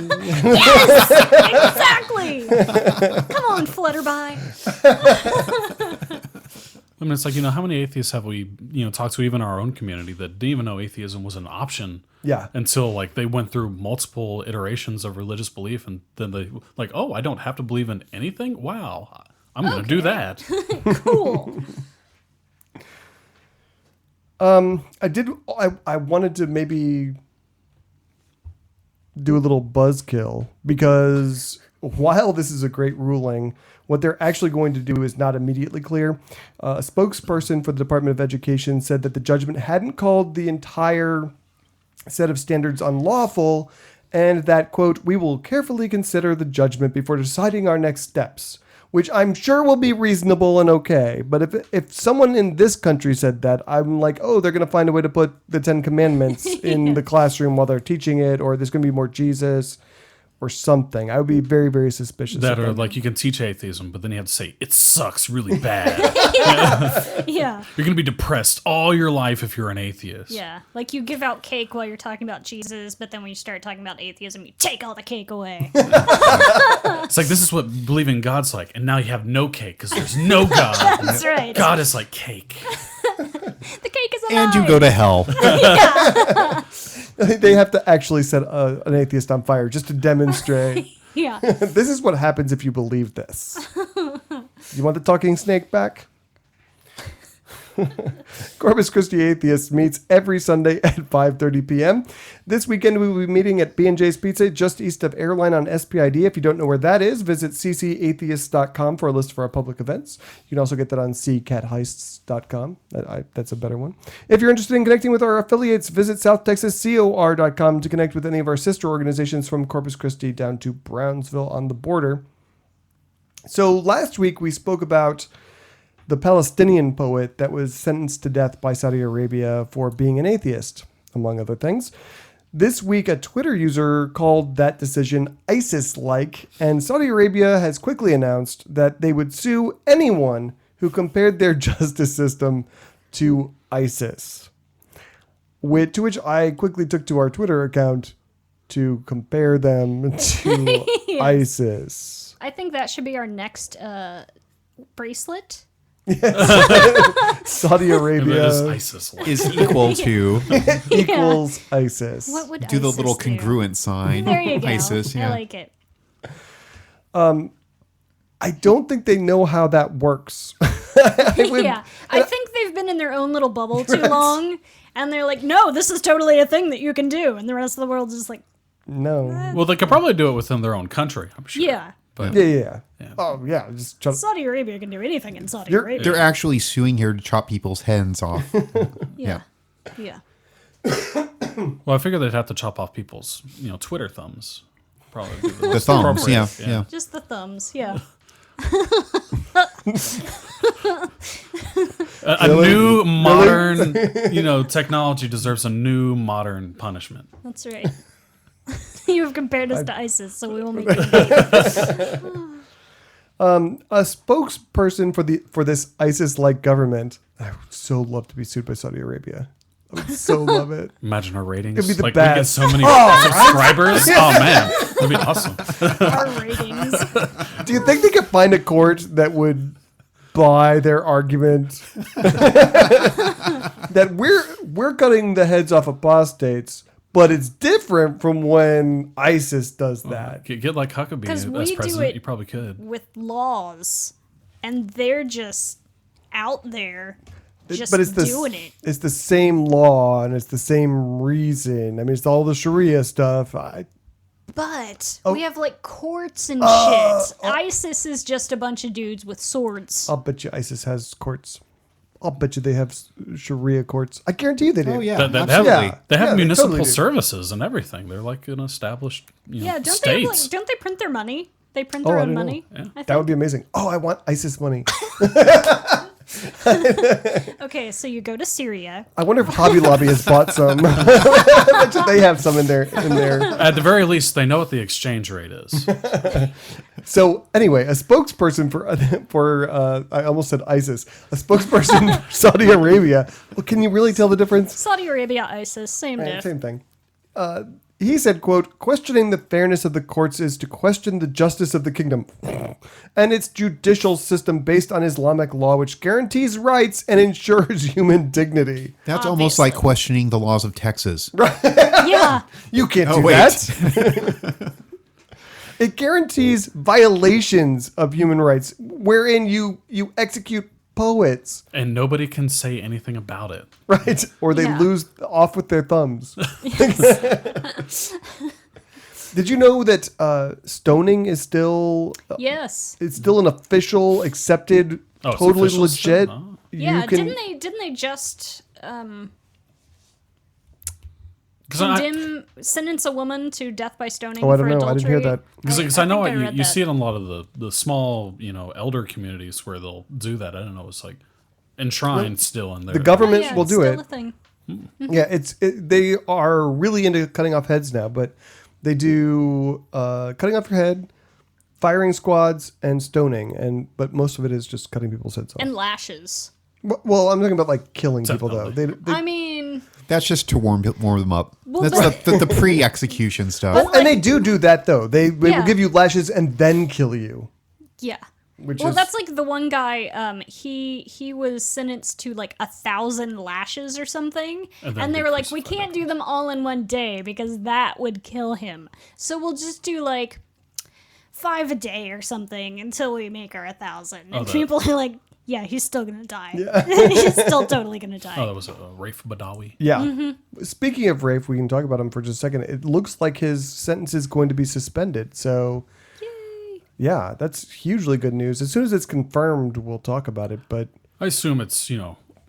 Yes! Exactly! Come on, Flutterby. I mean, it's like, how many atheists have we, talked to even in our own community that didn't even know atheism was an option? Yeah. Until they went through multiple iterations of religious belief, and then they oh, I don't have to believe in anything? Wow, I'm going to do that. Cool. I wanted to maybe do a little buzzkill because while this is a great ruling, what they're actually going to do is not immediately clear. A spokesperson for the Department of Education said that the judgment hadn't called the entire set of standards unlawful, and that, quote, we will carefully consider the judgment before deciding our next steps, which I'm sure will be reasonable and okay. But if someone in this country said that, I'm like, oh, they're going to find a way to put the 10 Commandments in the classroom while they're teaching it, or there's going to be more Jesus, or something. I would be very, very suspicious. That of are them. like, you can teach atheism, but then you have to say, it sucks really bad. Yeah. You're going to be depressed all your life if you're an atheist. Yeah. Like, you give out cake while you're talking about Jesus, but then when you start talking about atheism, you take all the cake away. It's like, this is what believing God's like, and now you have no cake because there's no God. That's right. God is like cake. The cake is alive. And you go to hell. They have to actually set an atheist on fire just to demonstrate. Yeah. This is what happens if you believe this. You want the talking snake back? Corpus Christi Atheist meets every Sunday at 5:30 p.m. This weekend we will be meeting at B&J's Pizza just east of Airline on SPID. If you don't know where that is, visit ccatheists.com for a list of our public events. You can also get that on ccatheists.com. That's a better one. If you're interested in connecting with our affiliates, visit southtexascor.com to connect with any of our sister organizations from Corpus Christi down to Brownsville on the border. So last week we spoke about the Palestinian poet that was sentenced to death by Saudi Arabia for being an atheist, among other things. This week, a Twitter user called that decision ISIS-like, and Saudi Arabia has quickly announced that they would sue anyone who compared their justice system to ISIS. To which I quickly took to our Twitter account to compare them to Yes. ISIS. I think that should be our next bracelet. Saudi Arabia Is ISIS like. Is equal to equals ISIS. What would do the ISIS little do? congruent sign. There you go. ISIS, yeah. I like it. I don't think they know how that works. Yeah. I think they've been in their own little bubble too long, and they're like, no, this is totally a thing that you can do. And the rest of the world is like, No. Well, they could probably do it within their own country, I'm sure. yeah. But Yeah. Oh, yeah. Just try to, Saudi Arabia can do anything in Saudi You're- Arabia. They're actually suing here to chop people's heads off. Yeah. Yeah. well, I figure they'd have to chop off people's, Twitter thumbs. Probably be The thumbs, yeah, appropriate, yeah. Just the thumbs, yeah. A new modern, technology deserves a new modern punishment. That's right. You have compared us to ISIS, so we will make you a spokesperson for this ISIS-like government. I would so love to be sued by Saudi Arabia. I would so love it. Imagine our ratings. It'd be the We get best. so many subscribers. Oh, man. That'd be awesome. our ratings. Do you think they could find a court that would buy their argument that we're cutting the heads off apostates, but it's different from when ISIS does that? Get like Huckabee Because as we do president. it You probably could. with laws, and they're just out there just But it's doing it. It's the same law and it's the same reason. I mean, it's all the Sharia stuff. But Oh. we have like courts and shit. ISIS is just a bunch of dudes with swords. I'll bet you ISIS has courts. I'll bet you they have Sharia courts. I guarantee you they do. Oh, yeah, They have, absolutely. they have Yeah, they municipal totally do. services and everything. They're like an established Yeah, don't states. they have, don't they print their money? They print Oh, their I own don't know. money. Yeah. I think. That would be amazing. Oh, I want ISIS money. Okay, so you go to Syria. I wonder if Hobby Lobby has bought some. I bet you they have some in there. At the very least, they know what the exchange rate is. So anyway, a spokesperson for I almost said ISIS, a spokesperson for Saudi Arabia. Well, can you really tell the difference? Saudi Arabia, ISIS, same diff. Same thing. He said, quote, questioning the fairness of the courts is to question the justice of the kingdom and its judicial system based on Islamic law, which guarantees rights and ensures human dignity. That's almost like questioning the laws of Texas. Yeah. You can't Oh, do wait. that. It guarantees violations of human rights wherein you execute poets, And nobody can say anything about it. right? Or they Yeah. lose off with their thumbs. Did you know that stoning is still Yes. it's still an official, accepted, Oh, it's totally official still? legit? Oh. Yeah, didn't they just sentence a woman to death by stoning Oh, I for don't know. I adultery? didn't hear that. Because I know think you, read you that. see it in a lot of the small, elder communities where they'll do that. I don't know. It's like enshrined still in there. The government Oh, yeah, will it's do still it. a thing. Yeah, they are really into cutting off heads now, but They do cutting off your head, firing squads, and stoning. But most of it is just cutting people's heads off. And lashes. Well, I'm talking about like killing people though. I mean, That's just to warm them up. Well, That's the pre-execution stuff. Oh, and they do that though. They Yeah. will give you lashes and then kill you. yeah. Which Well, is, that's like the one guy. He was sentenced to like 1,000 lashes or something, And then and they be were like, "We crucified. can't do them all in one day because that would kill him. So we'll just do like 5 a day or something until we make our 1,000." And that- people are like, "Yeah, he's still gonna die. He's still totally gonna die." Oh, that was Rafe Badawi. yeah. Mm-hmm. Speaking of Rafe, we can talk about him for just a second. It looks like his sentence is going to be suspended. So, yeah, that's hugely good news. As soon as it's confirmed, we'll talk about it. But I assume it's,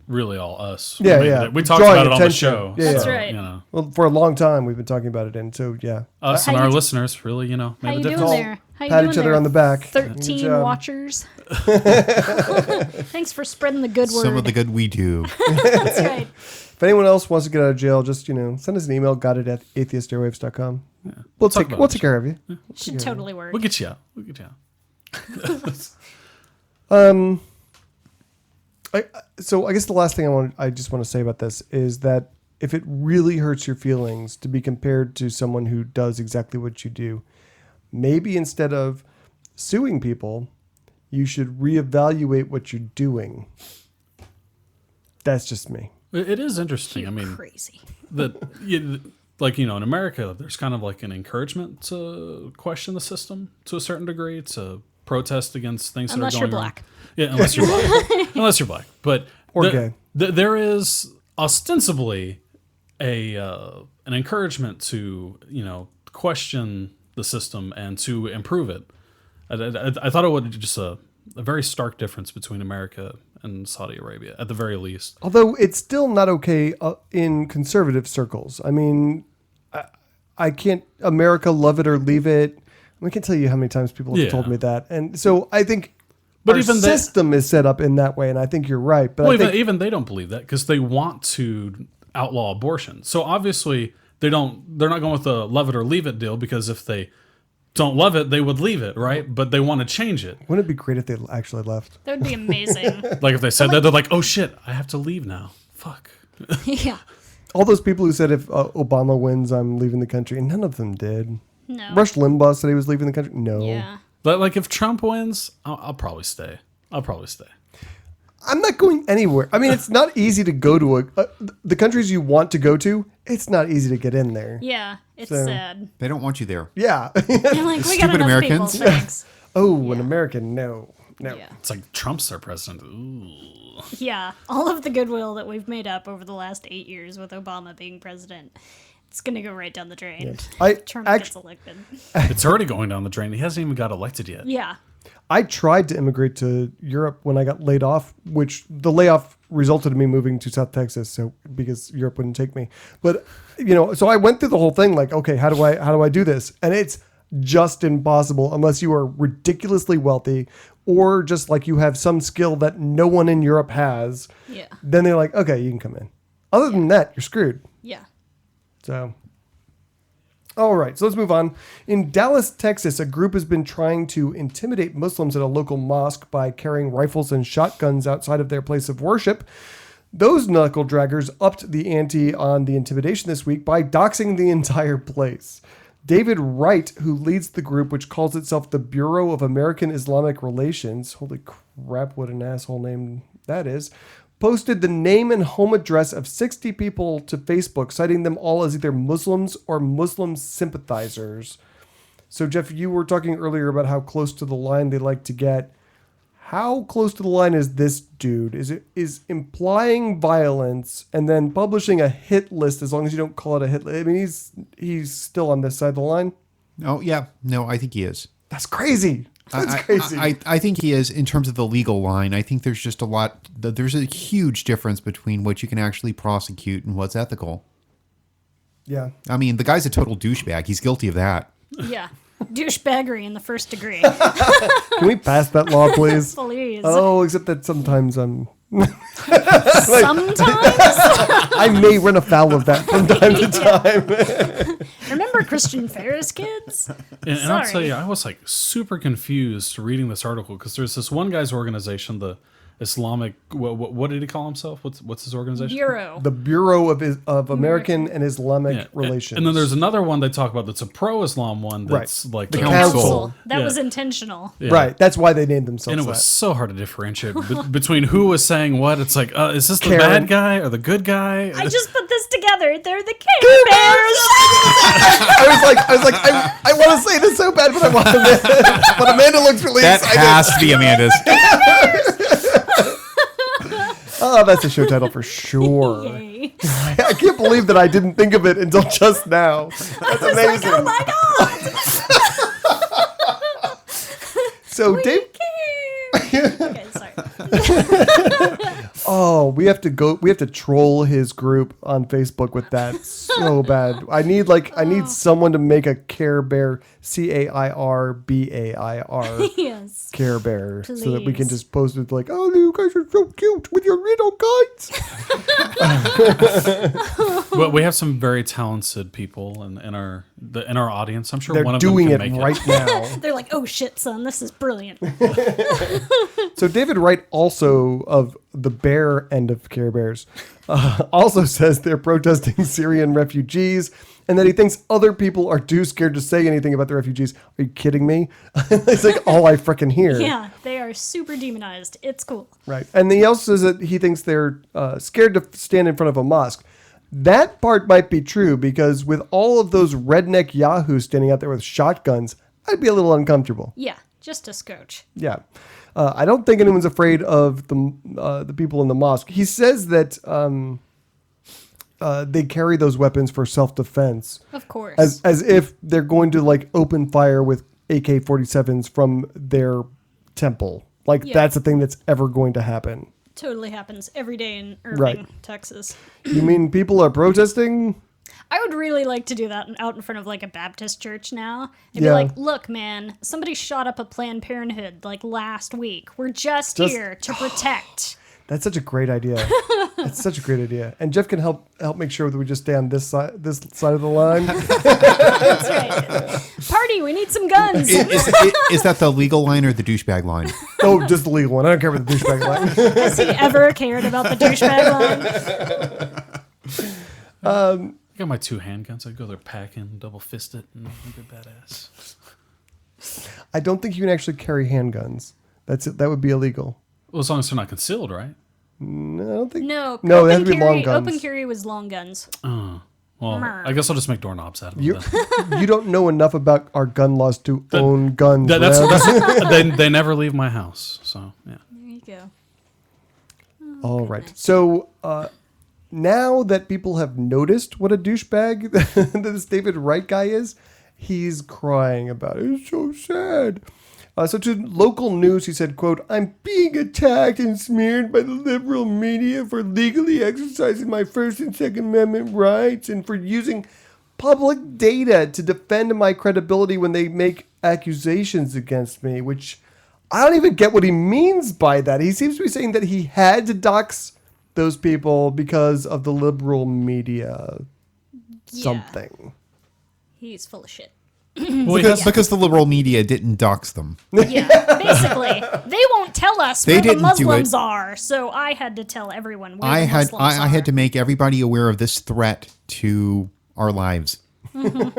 really all us. Yeah, Maybe yeah. We talked Drawing about it on the attention. show. Yeah, That's yeah. right. well, for a long time, we've been talking about it, and so yeah, Us How and you our do- listeners really, made How a you doing difference. there? How you pat doing each other there? on the back. 13 Good job. watchers. Thanks for spreading the good word. Some of the good we do. That's right. If anyone else wants to get out of jail, just send us an email. Got it at atheistairwaves.com. We'll talk about we'll it. take care of you. Should totally work. We'll get you out. So I guess the last thing I just want to say about this is that if it really hurts your feelings to be compared to someone who does exactly what you do, maybe instead of suing people, you should reevaluate what you're doing. That's just me. It is interesting. I mean, Crazy. that in America, there's kind of like an encouragement to question the system to a certain degree, to protest against things Unless that are you're going black. wrong. Yeah, unless you're black. Unless you're black. But Or gay. There is ostensibly an encouragement to question the system and to improve it. I thought it would just a very stark difference between America and Saudi Arabia, at the very least. Although it's still not okay in conservative circles. I mean, I can't, America, love it or leave it. I can't tell you how many times people have Yeah. told me that. And so I think But our even system is set up in that way. And I think you're right. But Well, I think, even they don't believe that because they want to outlaw abortion. So obviously they're not going with the love it or leave it deal, because if they don't love it, they would leave it, right? But they want to change it. wouldn't it be great if they actually left? That would be amazing. Like if they said that, they're like, oh shit, I have to leave now. Fuck. Yeah. All those people who said if Obama wins, I'm leaving the country. And none of them did. No. Rush Limbaugh said he was leaving the country. No. Yeah. But like if Trump wins, I'll probably stay. I'm not going anywhere. I mean, it's not easy to go to the countries you want to go to. It's not easy to get in there. Yeah. It's So- sad. They don't want you there. Yeah. They're like, we got Stupid enough Americans. people, thanks. Oh, an American. No. Yeah. It's like Trump's our president. Ooh. Yeah. All of the goodwill that we've made up over the last 8 years with Obama being president, it's going to go right down the drain. Trump gets elected. It's already going down the drain. He hasn't even got elected yet. Yeah. I tried to immigrate to Europe when I got laid off, which the layoff resulted in me moving to South Texas. So because Europe wouldn't take me, but so I went through the whole thing like, okay, how do I do this? And it's just impossible unless you are ridiculously wealthy or just like you have some skill that no one in Europe has. Yeah. Then they're like, okay, you can come in. Other than that, you're screwed. Yeah. So, all right, so let's move on. In Dallas, Texas, a group has been trying to intimidate Muslims at a local mosque by carrying rifles and shotguns outside of their place of worship. Those knuckle draggers upped the ante on the intimidation this week by doxing the entire place. David Wright, who leads the group, which calls itself the Bureau of American Islamic Relations, holy crap, what an asshole name that is, posted the name and home address of 60 people to Facebook, citing them all as either Muslims or Muslim sympathizers. So, Jeff, you were talking earlier about how close to the line they like to get. How close to the line is this dude? Is implying violence and then publishing a hit list, as long as you don't call it a hit list? I mean, he's still on this side of the line. Oh, yeah. No, I think he is. That's crazy. That's crazy. I think he is in terms of the legal line. I think there's just there's a huge difference between what you can actually prosecute and what's ethical. Yeah. I mean, the guy's a total douchebag. He's guilty of that. Yeah. Douchebaggery in the first degree. Can we pass that law, please? Please. Oh, except that sometimes I'm Sometimes. I may run afoul of that from time to time. Remember Christian Ferris, kids? And I'll tell you, I was like super confused reading this article because there's this one guy's organization, the Islamic. What did he call himself? What's his organization? Bureau. The Bureau of American and Islamic Relations. And then there's another one they talk about that's a pro-Islam one that's like The Council. That Yeah. was intentional. Yeah. Right. That's why they named themselves And it that. was so hard to differentiate between who was saying what. It's like, is this the Karen. bad guy or the good guy? I just put this together. They're the Cair Bears. I was like, I want to say this so bad, but I want Amanda. But Amanda looks really That excited. has to be Amanda's. Oh, that's a show title for sure. Yay. I can't believe that I didn't think of it until just now. That's amazing. Oh my god. So Dave. Okay, sorry. Oh, we have to troll his group on Facebook with that so bad. I need someone to make a Care Bear, CAIRBAIR Yes. Care Bear, so that we can Please. just post it like, oh, you guys are so cute with your little guns. But we have some very talented people in our audience. I'm sure They're one of doing them it can make right now. They're like, oh shit, son, this is brilliant. So David Wright, also of the bear end of Care Bears, also says they're protesting Syrian refugees and that he thinks other people are too scared to say anything about the refugees. Are you kidding me? It's like all I frickin' hear. Yeah, they are super demonized. It's cool. Right. And he also says that he thinks they're scared to stand in front of a mosque. That part might be true because with all of those redneck yahoos standing out there with shotguns, I'd be a little uncomfortable. Yeah, just a scotch. Yeah. I don't think anyone's afraid of the people in the mosque. He says that they carry those weapons for self-defense. Of course. As if they're going to like open fire with AK-47s from their temple. Like that's a thing that's ever going to happen. Totally happens every day in Irving, Right. Texas. You mean people are protesting? I would really like to do that out in front of like a Baptist church now. And Yeah. be like, look, man, somebody shot up a Planned Parenthood like last week. We're just here to protect. That's such a great idea. That's such a great idea. And Jeff can help make sure that we just stay on this side of the line. That's right. Party, we need some guns. Is that the legal line or the douchebag line? Oh, just the legal one. I don't care about the douchebag line. Has he ever cared about the douchebag line? I got my 2 handguns. I'd go there packing, double fist it, and be badass. I don't think you can actually carry handguns. That would be illegal. Well, as long as they're not concealed, right? No, I don't think. No, No, they have to be long guns. Open carry was long guns. Well, I guess I'll just make doorknobs out of them. You, then. you don't know enough about our gun laws to own guns. They never leave my house. So, yeah. There you go. All right. So now that people have noticed what a douchebag this David Wright guy is, he's crying about it. It's so sad. So to local news, he said, quote, "I'm being attacked and smeared by the liberal media for legally exercising my First and Second Amendment rights and for using public data to defend my credibility when they make accusations against me," which I don't even get what he means by that. He seems to be saying that he had to dox those people because of the liberal media something. He's full of shit. Because the liberal media didn't dox them. Yeah, basically. They won't tell us They where the didn't do Muslims it. are, so I had to tell everyone where I the had Muslims I are. had to make everybody aware of this threat to our lives. And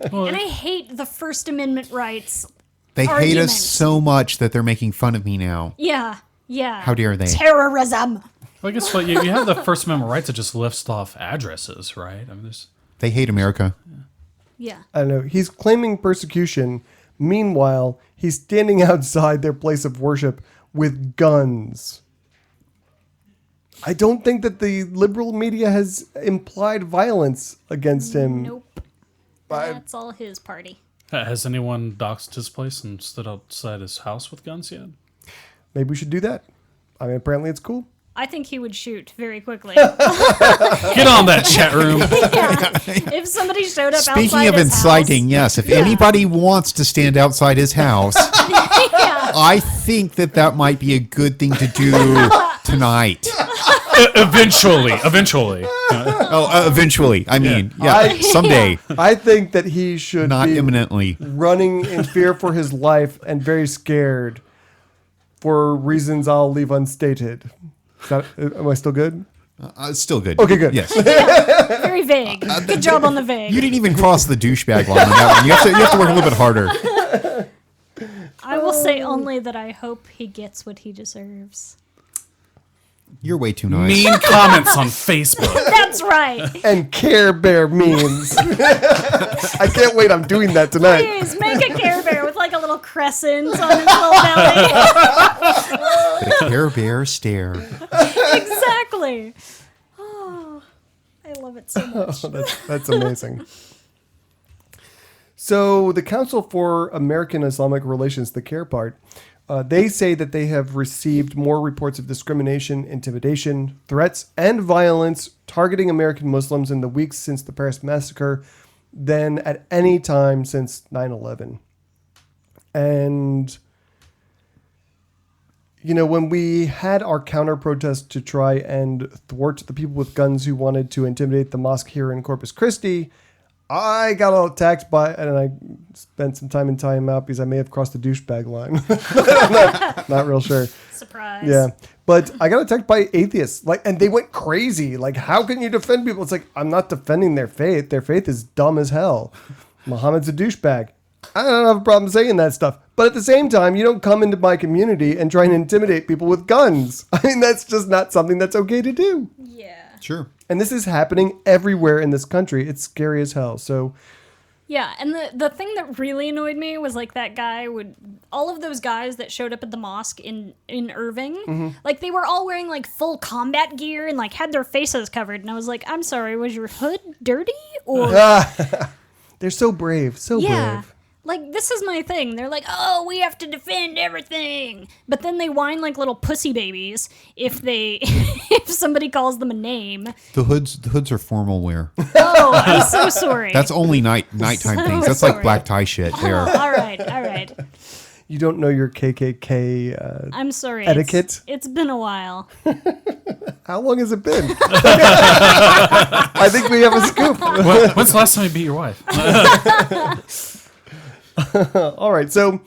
I hate the First Amendment rights. They hate argument. us so much that they're making fun of me now. Yeah, yeah. How dare they? Terrorism. Well, I guess what you have the First Amendment rights. It just lifts off addresses, right? I mean, there's. They hate America. Yeah. I don't know. He's claiming persecution. Meanwhile, he's standing outside their place of worship with guns. I don't think that the liberal media has implied violence against him. Nope. That's all his party. Has anyone doxed his place and stood outside his house with guns yet? Maybe we should do that. I mean, apparently it's cool. I think he would shoot very quickly. Get on that chat room. Yeah. If somebody showed up outside Speaking of his inciting, yes, if anybody wants to stand outside his house, house, yeah. I think that might be a good thing to do Tonight. Eventually. Eventually. I mean, someday. I think that he should Not be imminently. running in fear for his life and very scared for reasons I'll leave unstated. Am I still good? Still good. Okay, good. Yes. Very vague. Good job on the vague. You didn't even cross the douchebag line on that one. You have to work a little bit harder. I will say only that I hope he gets what he deserves. You're way too nice. Mean comments on Facebook. That's right. And Care Bear memes. I can't wait. I'm doing that tonight. Please make a Care Bear with like a little crescent on his little belly. The Care Bear stare. Exactly. Oh, I love it so much. That's amazing. So the Council for American Islamic Relations, the CARE part, they say that they have received more reports of discrimination, intimidation, threats, and violence targeting American Muslims in the weeks since the Paris massacre than at any time since 9/11. And, you know, when we had our counter protest to try and thwart the people with guns who wanted to intimidate the mosque here in Corpus Christi, I got attacked and I spent some time in time out because I may have crossed the douchebag line. not real sure. Surprise. Yeah. But I got attacked by atheists, and they went crazy. Like, how can you defend people? It's like, I'm not defending their faith. Their faith is dumb as hell. Muhammad's a douchebag. I don't have a problem saying that stuff. But at the same time, you don't come into my community and try and intimidate people with guns. I mean, that's just not something that's okay to do. Yeah. Sure. And this is happening everywhere in this country. It's scary as hell. So, yeah, and the thing that really annoyed me was like that guy all of those guys that showed up at the mosque in Irving, like they were all wearing like full combat gear and like had their faces covered, and I was like, I'm sorry, was your hood dirty or? They're so brave, brave. Like, this is my thing. They're like, oh, we have to defend everything. But then they whine like little pussy babies if somebody calls them a name. The hoods are formal wear. Oh, I'm so sorry. That's only nighttime things. That's like black tie shit there. All right. You don't know your KKK I'm sorry. etiquette? It's been a while. How long has it been? I think we have a scoop. When's the last time you beat your wife? All right. So,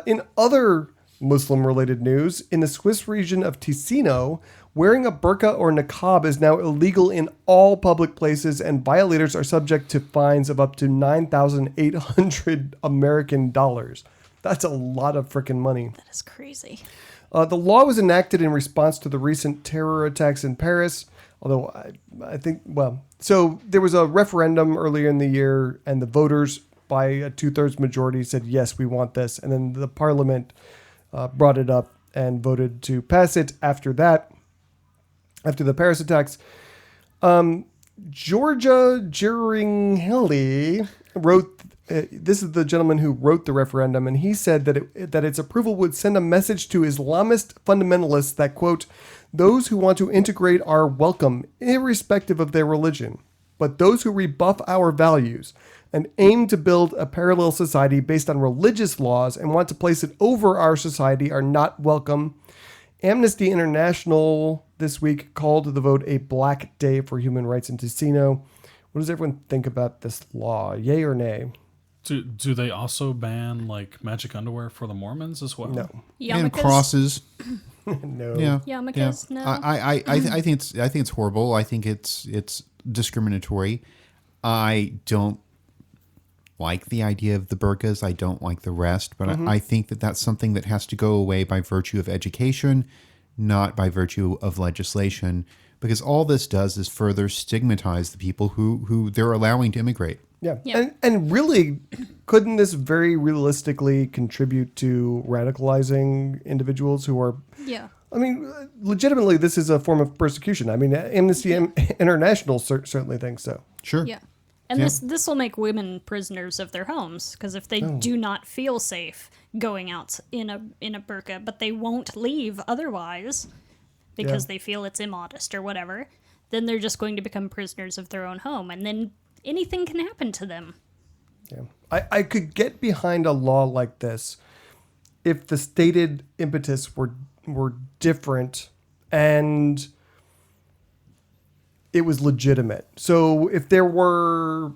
in other Muslim-related news, in the Swiss region of Ticino, wearing a burqa or niqab is now illegal in all public places, and violators are subject to fines of up to 9,800 American dollars. That's a lot of freaking money. That is crazy. The law was enacted in response to the recent terror attacks in Paris, although I think, so there was a referendum earlier in the year, and the voters by a 2/3 majority said, yes, we want this. And then the parliament brought it up and voted to pass it after that, after the Paris attacks. Georgia Giringhelli wrote, this is the gentleman who wrote the referendum, and he said that its approval would send a message to Islamist fundamentalists that, quote, those who want to integrate are welcome, irrespective of their religion. But those who rebuff our values and aim to build a parallel society based on religious laws and want to place it over our society are not welcome. Amnesty International this week called the vote a black day for human rights in Ticino. What does everyone think about this law? Yay or nay? Do they also ban like magic underwear for the Mormons as well? No. And crosses. No. Yeah. Yarmulkes? No. I think it's horrible. I think it's discriminatory. I don't like the idea of the burqas. I don't like the rest, but I think that's something that has to go away by virtue of education, not by virtue of legislation, because all this does is further stigmatize the people who they're allowing to immigrate. Yeah. And really, couldn't this very realistically contribute to radicalizing individuals who are... Yeah. I mean, legitimately, this is a form of persecution. I mean, Amnesty International certainly thinks so. Sure. Yeah. And this will make women prisoners of their homes, because if they do not feel safe going out in a burqa, but they won't leave otherwise because they feel it's immodest or whatever, then they're just going to become prisoners of their own home, and then anything can happen to them. Yeah. I could get behind a law like this if the stated impetus were different and it was legitimate. So if there were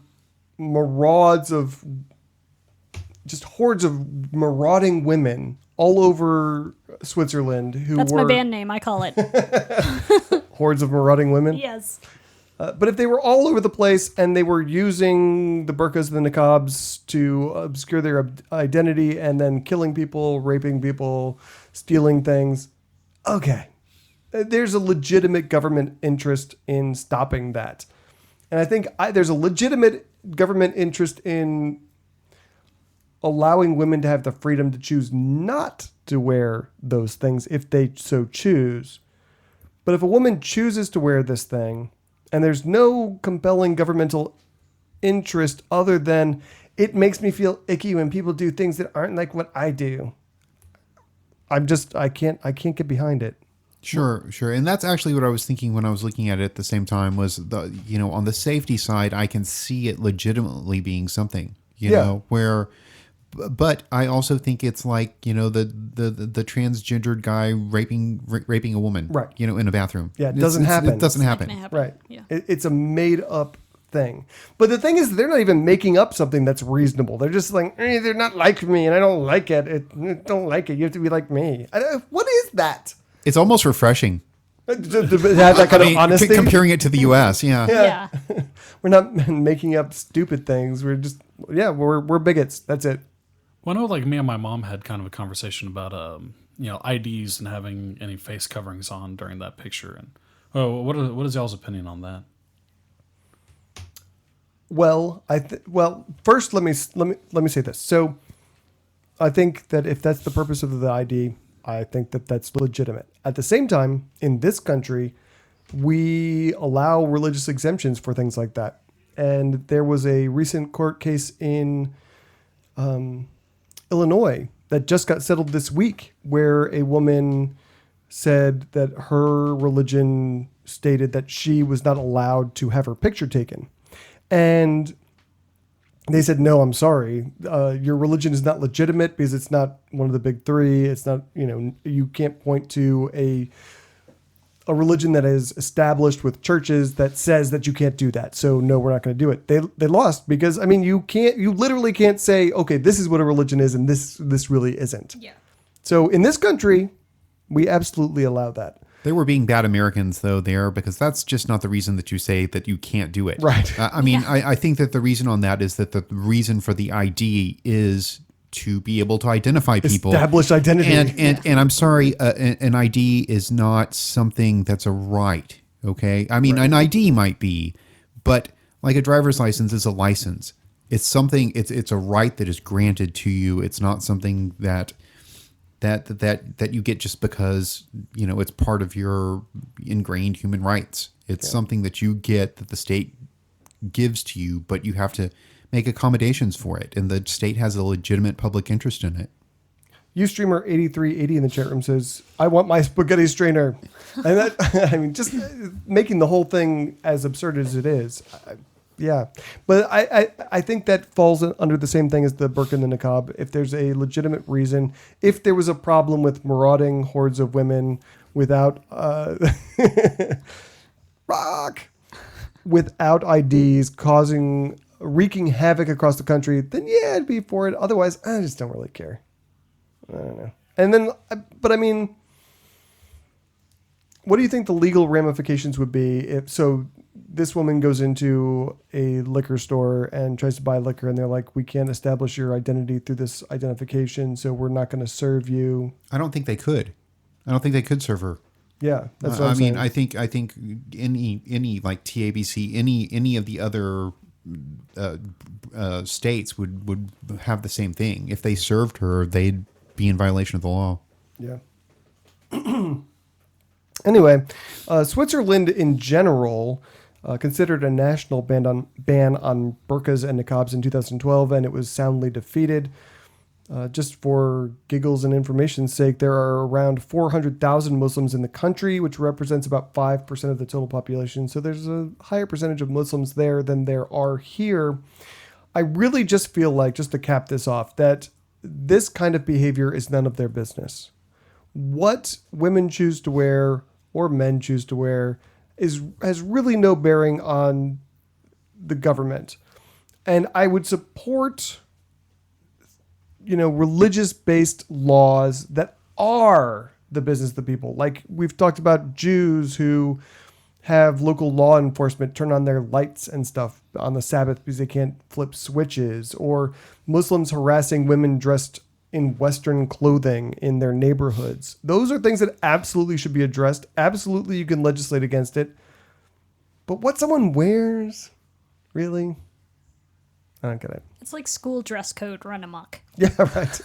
hordes of marauding women all over Switzerland who That's were my band name. I call it. hordes of marauding women. Yes. But if they were all over the place and they were using the burqas and the niqabs to obscure their identity and then killing people, raping people, stealing things, okay. There's a legitimate government interest in stopping that. And I think there's a legitimate government interest in allowing women to have the freedom to choose not to wear those things if they so choose. But if a woman chooses to wear this thing, and there's no compelling governmental interest other than it makes me feel icky when people do things that aren't like what I do, I can't get behind it. Sure. And that's actually what I was thinking when I was looking at it at the same time was on the safety side, I can see it legitimately being something, you know, where, but I also think it's like, the transgendered guy raping a woman, right? In a bathroom. Yeah. It doesn't happen. It doesn't happen. Right. Yeah. It's a made up thing. But the thing is, they're not even making up something that's reasonable. They're just like, they're not like me and I don't like it. I don't like it. You have to be like me. What is that? It's almost refreshing. To have that kind of honesty. Comparing it to the U.S., yeah. We're not making up stupid things. We're just, we're bigots. That's it. Well, I know, like, me and my mom had kind of a conversation about, IDs and having any face coverings on during that picture. And what is y'all's opinion on that? Well, first let me say this. So, I think that if that's the purpose of the ID, I think that that's legitimate. At the same time, in this country, we allow religious exemptions for things like that. And there was a recent court case in Illinois that just got settled this week where a woman said that her religion stated that she was not allowed to have her picture taken. And they said, no, I'm sorry. Your religion is not legitimate because it's not one of the big three. It's not, you can't point to a religion that is established with churches that says that you can't do that. So no, we're not going to do it. They lost because, you literally can't say, okay, this is what a religion is and this really isn't. Yeah. So in this country, we absolutely allow that. They were being bad Americans, though, there, because that's just not the reason that you say that you can't do it. Right. I think that the reason on that is that the reason for the ID is to be able to identify people. Establish identity. And I'm sorry, an ID is not something that's a right, okay? An ID might be, but like a driver's license is a license. It's something, it's a right that is granted to you. It's not something that you get just because, it's part of your ingrained human rights. It's something that you get that the state gives to you, but you have to make accommodations for it. And the state has a legitimate public interest in it. Ustreamer8380 in the chat room says, I want my spaghetti strainer. And that, just making the whole thing as absurd as it is. Yeah. But I think that falls under the same thing as the burqa and the niqab. If there's a legitimate reason, if there was a problem with marauding hordes of women without without IDs wreaking havoc across the country, then yeah, I'd be for it. Otherwise, I just don't really care. I don't know. And then, but what do you think the legal ramifications would be if this woman goes into a liquor store and tries to buy liquor and they're like, we can't establish your identity through this identification, so we're not going to serve you. I don't think they could. I don't think they could serve her. Yeah, that's what I'm saying. I think any like TABC, any of the other states would have the same thing. If they served her, they'd be in violation of the law. Yeah. Anyway, Switzerland in general considered a national ban on burqas and niqabs in 2012, and it was soundly defeated. Just for giggles and information's sake, there are around 400,000 Muslims in the country, which represents about 5% of the total population. So there's a higher percentage of Muslims there than there are here. I really just feel like, just to cap this off, that this kind of behavior is none of their business. What women choose to wear or men choose to wear has really no bearing on the government. And I would support, religious-based laws that are the business of the people. Like we've talked about Jews who have local law enforcement turn on their lights and stuff on the Sabbath because they can't flip switches, or Muslims harassing women dressed in Western clothing in their neighborhoods. Those are things that absolutely should be addressed. Absolutely, you can legislate against it. But what someone wears, really? I don't get it. It's like school dress code run amok. Yeah, right.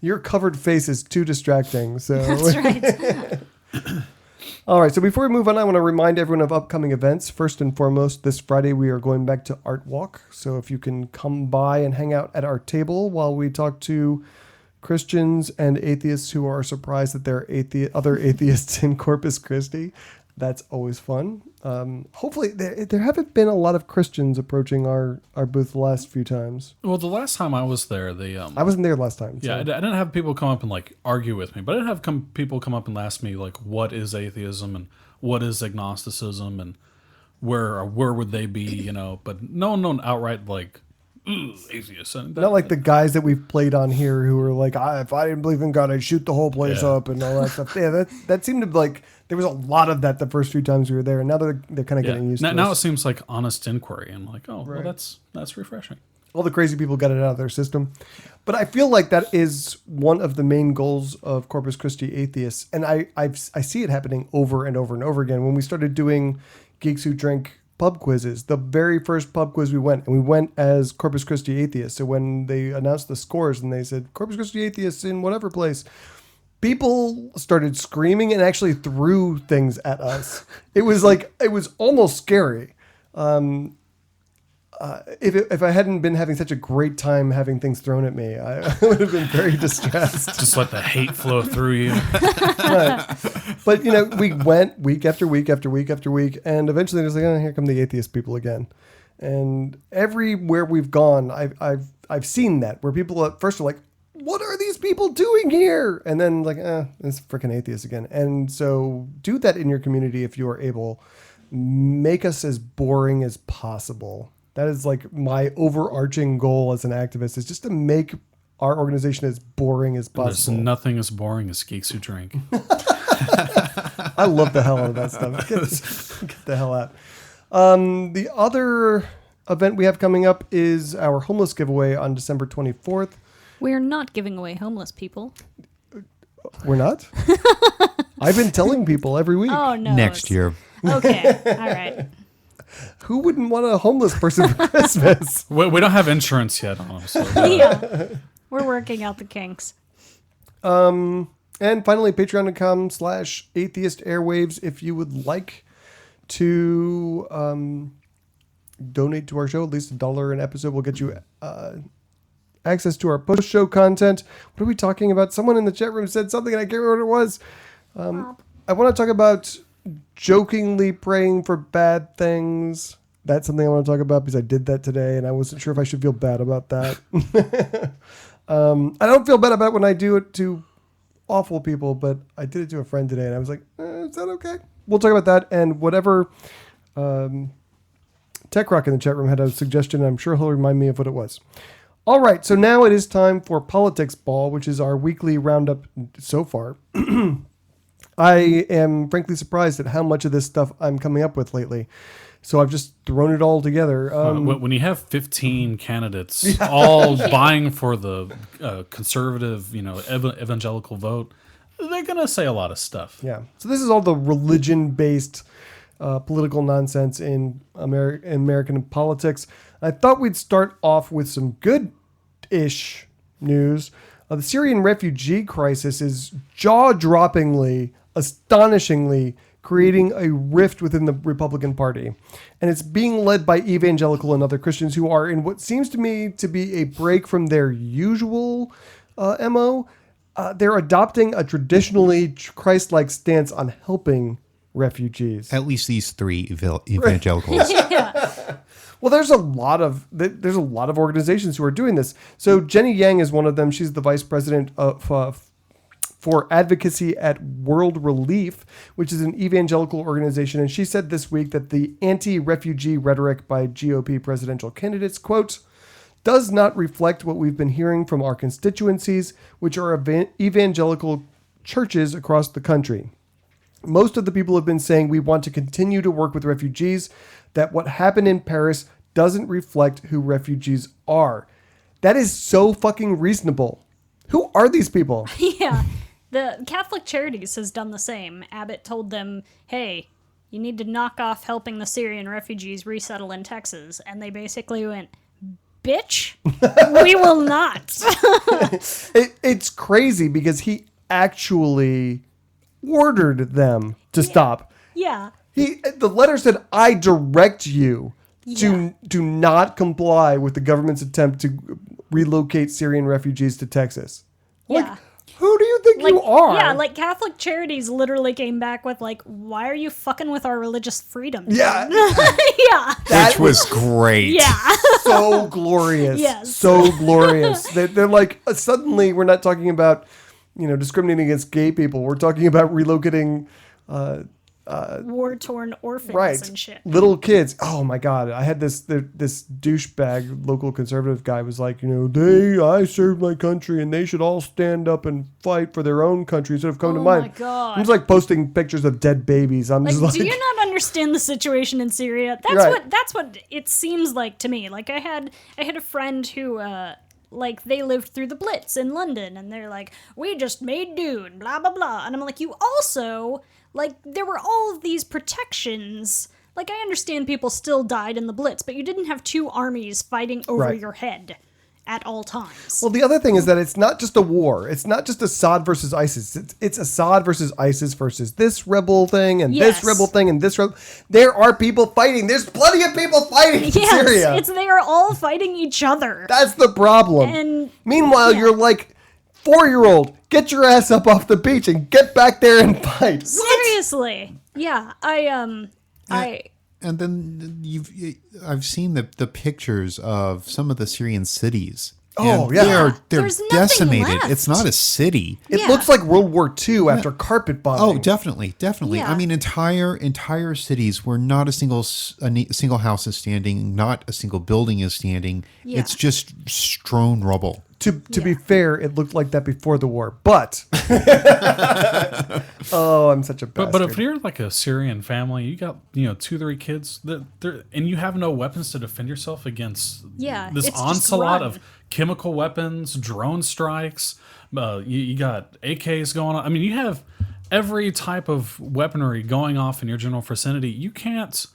Your covered face is too distracting. So That's right. All right, so before we move on, I want to remind everyone of upcoming events. First and foremost, this Friday we are going back to Art Walk. So if you can come by and hang out at our table while we talk to Christians and atheists who are surprised that there are other atheists in Corpus Christi, that's always fun. Hopefully, there haven't been a lot of Christians approaching our booth the last few times. Well, the last time I was there, I wasn't there last time. So. Yeah, I didn't have people come up and like argue with me, but I did have people come up and ask me like, what is atheism and what is agnosticism and where would they be, But no one outright like, atheists. Not like the guys that we've played on here who were like, if I didn't believe in God, I'd shoot the whole place up and all that stuff. Yeah, that seemed to be like, there was a lot of that the first few times we were there, and now they're kind of getting used to it. Now it seems like honest inquiry. I'm like, oh, right. Well, that's refreshing. All the crazy people got it out of their system. But I feel like that is one of the main goals of Corpus Christi atheists, and I see it happening over and over and over again. When we started doing Geeks Who Drink pub quizzes, the very first pub quiz we went as Corpus Christi atheists. So when they announced the scores and they said Corpus Christi atheists in whatever place, people started screaming and actually threw things at us. It was almost scary. If I hadn't been having such a great time having things thrown at me, I would have been very distressed. Just let the hate flow through you. Right. But we went week after week after week after week, and eventually it was like, oh, here come the atheist people again. And everywhere we've gone, I've seen that where people at first are like, what are these people doing here? And then like, it's freaking atheists again. And so do that in your community if you are able. Make us as boring as possible. That is like my overarching goal as an activist, is just to make our organization as boring as possible. There's nothing as boring as Geeks Who Drink. I love the hell out of that stuff. Get the hell out. The other event we have coming up is our homeless giveaway on December 24th. We're not giving away homeless people. We're not? I've been telling people every week. Oh, no. Next year. Okay. All right. Who wouldn't want a homeless person for Christmas? We don't have insurance yet on them. So, Yeah. We're working out the kinks. And finally, patreon.com/Atheist Airwaves. If you would like to donate to our show, at least $1 an episode will get you access to our post-show content. What are we talking about? Someone in the chat room said something and I can't remember what it was. I want to talk about jokingly praying for bad things. That's something I want to talk about because I did that today and I wasn't sure if I should feel bad about that. I don't feel bad about it when I do it to awful people, but I did it to a friend today and I was like, is that okay? We'll talk about that, and whatever Tech Rock in the chat room had a suggestion. I'm sure he'll remind me of what it was. All right, so now it is time for Politics Ball, which is our weekly roundup so far. I am frankly surprised at how much of this stuff I'm coming up with lately. So I've just thrown it all together. When you have 15 candidates all vying for the conservative, evangelical vote, they're going to say a lot of stuff. Yeah. So this is all the religion-based political nonsense in American politics. I thought we'd start off with some good-ish news. The Syrian refugee crisis is jaw-droppingly, astonishingly creating a rift within the Republican Party. And it's being led by evangelical and other Christians who are in what seems to me to be a break from their usual MO. They're adopting a traditionally Christ-like stance on helping refugees. At least these three evangelicals. Yeah. Well, there's a lot of organizations who are doing this. So Jenny Yang is one of them. She's the vice president of for advocacy at World Relief, which is an evangelical organization. And she said this week that the anti-refugee rhetoric by GOP presidential candidates, quote, does not reflect what we've been hearing from our constituencies, which are evangelical churches across the country. Most of the people have been saying we want to continue to work with refugees, that what happened in Paris doesn't reflect who refugees are. That is so fucking reasonable. Who are these people? Yeah. The Catholic Charities has done the same. Abbott told them, hey, you need to knock off helping the Syrian refugees resettle in Texas. And they basically went, bitch, we will not. It's crazy because he actually ordered them to stop. Yeah. The letter said, I direct you to not comply with the government's attempt to relocate Syrian refugees to Texas. Yeah. Who do you think you are? Yeah, like Catholic Charities literally came back with like, why are you fucking with our religious freedom? Yeah. Yeah. Which was great. Yeah. So glorious. Yes. So glorious. They're like, suddenly we're not talking about, discriminating against gay people. We're talking about relocating war-torn orphans and shit. Little kids. Oh my God. I had this douchebag local conservative guy was like, I served my country and they should all stand up and fight for their own country instead of coming to mine. Oh my God. I'm just like posting pictures of dead babies. I'm just like, do you not understand the situation in Syria? That's what it seems like to me. Like I had a friend who they lived through the Blitz in London and they're like, we just made do and blah blah blah. And I'm like, you also there were all of these protections. Like, I understand people still died in the Blitz, but you didn't have two armies fighting over your head at all times. Well, the other thing is that it's not just a war. It's not just Assad versus ISIS. It's Assad versus ISIS versus this rebel thing and this rebel thing and this rebel. There are people fighting. There's plenty of people fighting in Syria. They are all fighting each other. That's the problem. And meanwhile, you're like, 4-year-old, get your ass up off the beach and get back there and fight. Seriously. Yeah, And then I've seen the pictures of some of the Syrian cities. Oh, yeah. They're decimated. left. It's not a city. It looks like World War II after carpet bombing. Oh, definitely. Yeah. I mean, entire cities where not a single house is standing, not a single building is standing. Yeah. It's just strewn rubble. To be fair, it looked like that before the war, but I'm such a bastard. But if you're like a Syrian family, you got 2-3 kids and you have no weapons to defend yourself against this onslaught of chemical weapons, drone strikes. You got AKs going on. I mean, you have every type of weaponry going off in your general vicinity. You can't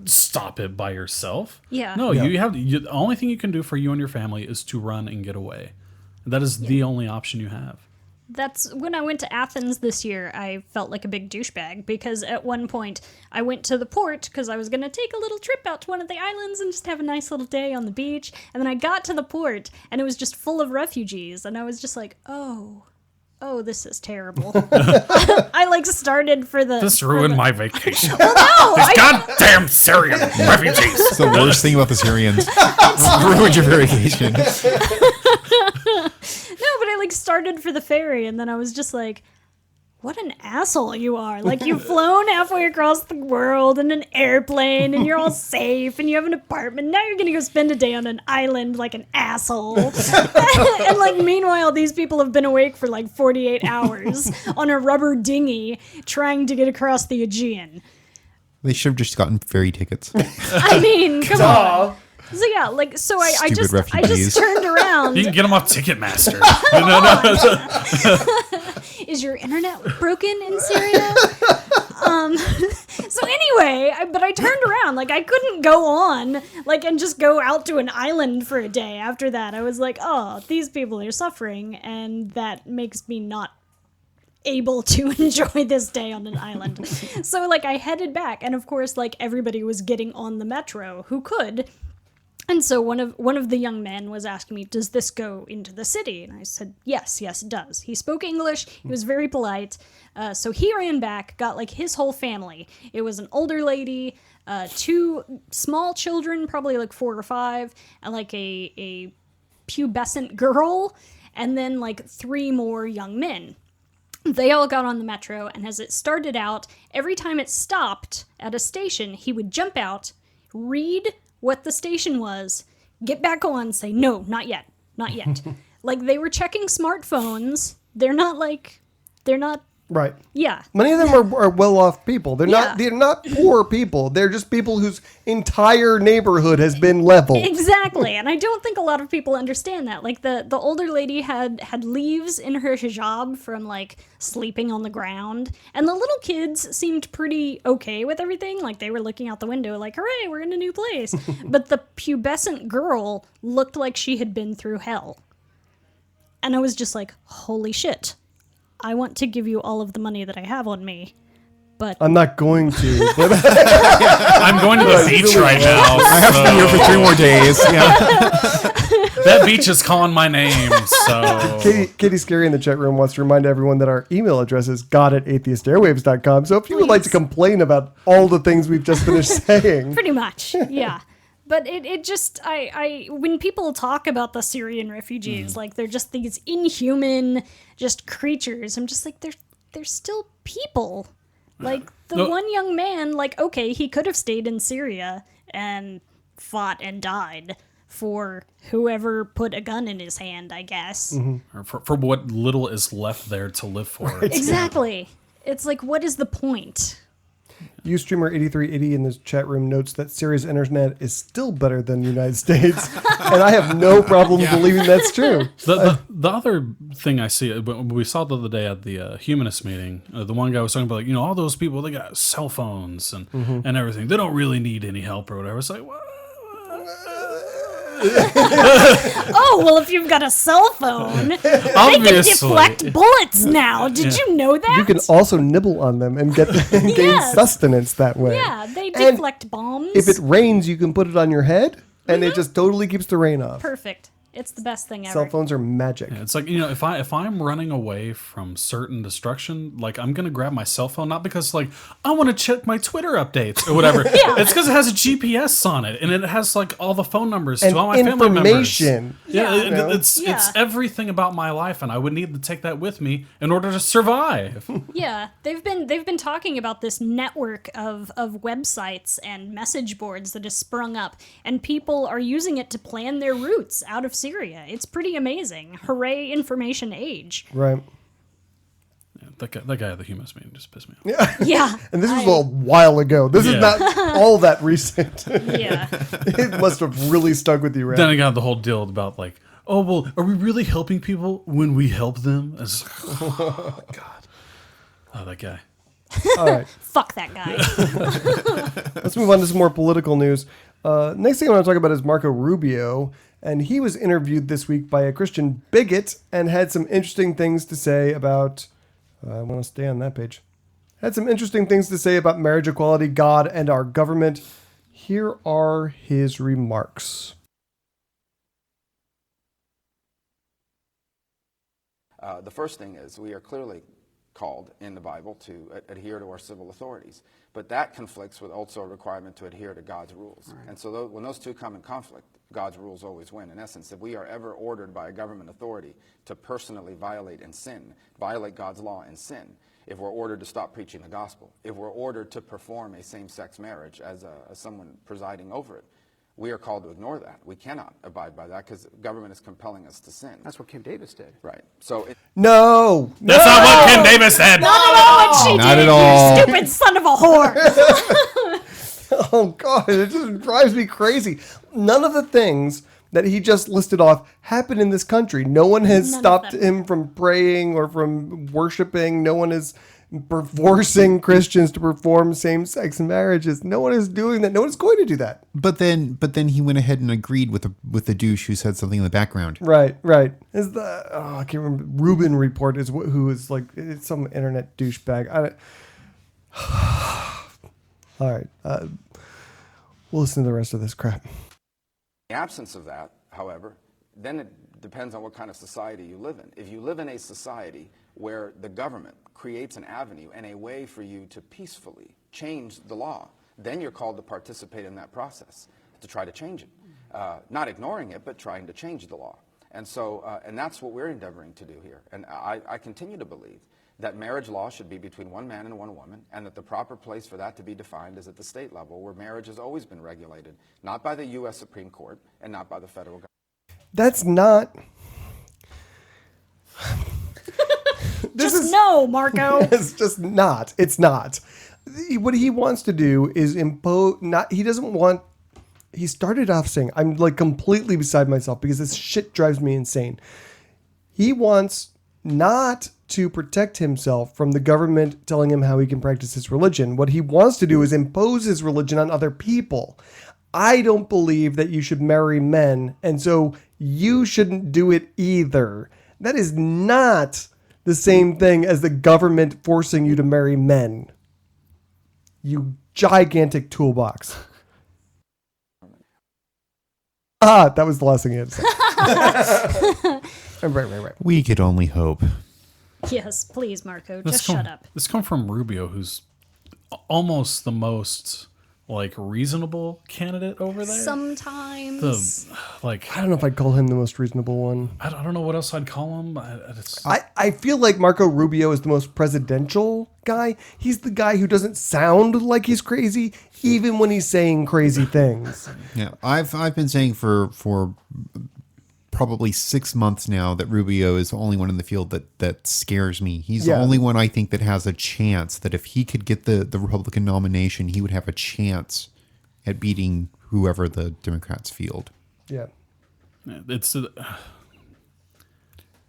stop it by yourself. Yeah. No, the only thing you can do for you and your family is to run and get away. That is the only option you have. That's when I went to Athens this year, I felt like a big douchebag because at one point I went to the port because I was going to take a little trip out to one of the islands and just have a nice little day on the beach. And then I got to the port and it was just full of refugees. And I was just like, oh, this is terrible. I started for the... This ruined my vacation. Well, no! These goddamn Syrian refugees. It's the worst thing about the Syrians. Ruined your vacation. No, but I started for the ferry and then I was just like, what an asshole you are. You've flown halfway across the world in an airplane and you're all safe and you have an apartment. Now you're going to go spend a day on an island like an asshole. And meanwhile, these people have been awake for 48 hours on a rubber dinghy trying to get across the Aegean. They should have just gotten ferry tickets. I mean, come on. So yeah, I just turned around. You can get them off Ticketmaster. Is your internet broken in Syria? So anyway, but I turned around. I couldn't go on, and just go out to an island for a day after that. I was like, oh, these people are suffering, and that makes me not able to enjoy this day on an island. So, I headed back, and of course, everybody was getting on the metro who could. And so one of the young men was asking me, does this go into the city? And I said, yes, it does. He spoke English. He was very polite. So he ran back, got his whole family. It was an older lady, 2 small children, probably 4 or 5, and a pubescent girl, and then 3 more young men. They all got on the metro, and as it started out, every time it stopped at a station, he would jump out, read what the station was, get back on, say, no, not yet, not yet. Like, they were checking smartphones. They're not. Right. Yeah. Many of them are well-off people. They're not poor people. They're just people whose entire neighborhood has been leveled. Exactly. And I don't think a lot of people understand that. Like, the older lady had leaves in her hijab from, like, sleeping on the ground. And the little kids seemed pretty okay with everything. Like, they were looking out the window like, hooray, we're in a new place. But the pubescent girl looked like she had been through hell. And I was just like, holy shit. I want to give you all of the money that I have on me, but I'm not going to. But I'm going to the beach right now. I have to be here for 3 more days. Yeah. That beach is calling my name, so... Katie Scary in the chat room wants to remind everyone that our email address is god@atheistairwaves.com. So if you would like to complain about all the things we've just finished saying. Pretty much, yeah. But it just, when people talk about the Syrian refugees, like they're just these inhuman, just creatures, I'm just like, they're still people. Like, the one young man, like, okay, he could have stayed in Syria and fought and died for whoever put a gun in his hand, I guess. Or for what little is left there to live for. Right. Exactly. It's like, what is the point? Ustreamer8380 in this chat room notes that Syria's internet is still better than the United States, and I have no problem believing that's true. The other thing I see, we saw the other day at the humanist meeting, the one guy was talking about, like, all those people, they got cell phones and everything. They don't really need any help or whatever. It's like, what? Oh, well, if you've got a cell phone, they can deflect bullets now. Did you know that? You can also nibble on them and gain sustenance that way. Yeah, they deflect bombs. If it rains, you can put it on your head, and it just totally keeps the rain off. Perfect. It's the best thing ever. Cell phones are magic. Yeah, it's like, if I'm running away from certain destruction, like, I'm gonna grab my cell phone, not because, like, I want to check my Twitter updates or whatever. It's because it has a GPS on it and it has, like, all the phone numbers to all my family members. It's everything about my life, and I would need to take that with me in order to survive. Yeah, they've been talking about this network of websites and message boards that has sprung up, and people are using it to plan their routes out of Syria. It's pretty amazing. Hooray, information age. Right. Yeah, that guy at the humanist meeting just pissed me off. Yeah. And this was a while ago. This is not all that recent. Yeah. It must have really stuck with you, right? Then I got the whole deal about, like, oh, well, are we really helping people when we help them? It's like, oh, God. Oh, that guy. All right. Fuck that guy. Let's move on to some more political news. Next thing I want to talk about is Marco Rubio. And he was interviewed this week by a Christian bigot and had some interesting things to say about... I want to stay on that page. Had some interesting things to say about marriage equality, God, and our government. Here are his remarks. The first thing is we are clearly called in the Bible to adhere to our civil authorities. But that conflicts with also a requirement to adhere to God's rules. Right. And so when those two come in conflict, God's rules always win. In essence, if we are ever ordered by a government authority to personally violate and sin, violate God's law and sin, if we're ordered to stop preaching the gospel, if we're ordered to perform a same-sex marriage as someone presiding over it, we are called to ignore that. We cannot abide by that because government is compelling us to sin. That's what Kim Davis did. Right. So No! That's not what Kim Davis said! Not at all what she did, Not at all. you stupid son of a whore! Oh, God, it just drives me crazy. None of the things that he just listed off happen in this country. No one has stopped him from praying or from worshiping. No one is forcing Christians to perform same-sex marriages. No one is doing that. No one is going to do that. But then he went ahead and agreed with the douche who said something in the background. Right. Is I can't remember. Rubin Report is who is like, it's some internet douchebag. All right. We'll listen to the rest of this crap. in the absence of that, however, then it depends on what kind of society you live in. If you live in a society where the government creates an avenue and a way for you to peacefully change the law, then you're called to participate in that process, to try to change it. Not ignoring it, but trying to change the law. And so, and that's what we're endeavoring to do here. And I continue to believe that marriage law should be between one man and one woman, and that the proper place for that to be defined is at the state level, where marriage has always been regulated, not by the U.S. Supreme Court and not by the federal government. That's not... No, Marco. It's just not. It's not. What he wants to do is impose... He doesn't want... He started off saying, I'm like completely beside myself because this shit drives me insane. He wants not to protect himself from the government telling him how he can practice his religion. What he wants to do is impose his religion on other people. I don't believe that you should marry men, and so you shouldn't do it either. That is not the same thing as the government forcing you to marry men. You gigantic toolbox. That was the last thing he had to say. Right. We could only hope. Yes, please, Marco. Just shut up. This comes from Rubio, who's almost the most like reasonable candidate over there. Sometimes. I don't know if I'd call him the most reasonable one. I don't know what else I'd call him. I feel like Marco Rubio is the most presidential guy. He's the guy who doesn't sound like he's crazy, even when he's saying crazy things. Yeah, I've been saying for probably 6 months now that Rubio is the only one in the field that scares me. He's the only one I think that has a chance, that if he could get the Republican nomination, he would have a chance at beating whoever the Democrats field. Yeah. It's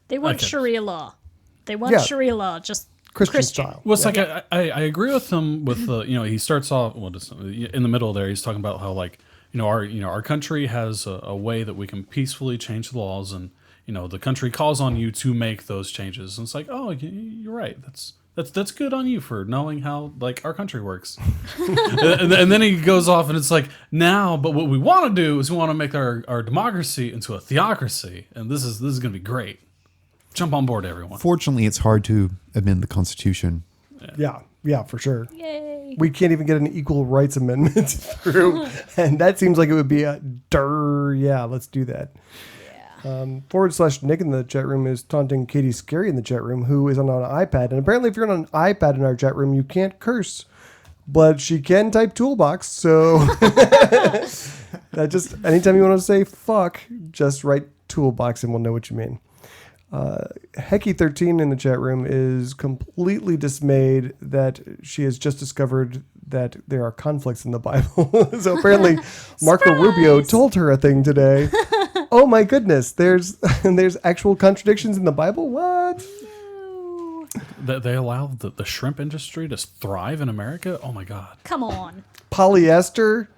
They want Sharia law. They want Sharia law, just Christian style. Well, it's like I agree with him with the he starts off in the middle there. He's talking about how our country has a way that we can peacefully change the laws, and the country calls on you to make those changes. And it's like, oh, you're right. That's good on you for knowing how our country works. and then he goes off and it's like, but what we want to do is we want to make our democracy into a theocracy, and this is going to be great. Jump on board, everyone. Fortunately, it's hard to amend the Constitution. Yeah, for sure. Yay. We can't even get an equal rights amendment through, and that seems like it would be a yeah, let's do that. Yeah. /Nick in the chat room is taunting Katie Scary in the chat room, who is on an iPad, and apparently if you're on an iPad in our chat room, you can't curse, but she can type toolbox, so that just anytime you want to say fuck, just write toolbox and we'll know what you mean. Hecky13 in the chat room is completely dismayed that she has just discovered that there are conflicts in the Bible. So apparently Marco Rubio told her a thing today. Oh my goodness, there's actual contradictions in the Bible? What? That they allow the shrimp industry to thrive in America? Oh my God. Come on. Polyester?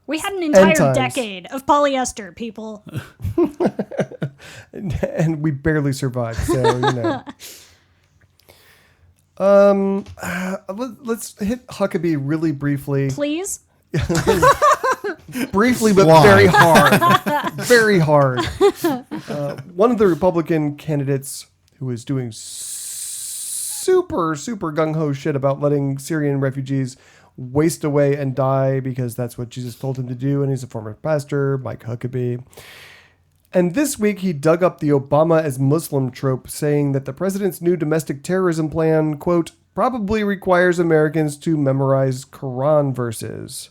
We had an entire decade of polyester, people. and we barely survived, so let's hit Huckabee really briefly. Please? Briefly, but very hard. Very hard. One of the Republican candidates who is doing super gung-ho shit about letting Syrian refugees waste away and die because that's what Jesus told him to do, and he's a former pastor, Mike Huckabee. And this week he dug up the Obama as Muslim trope, saying that the president's new domestic terrorism plan, quote, probably requires Americans to memorize Quran verses.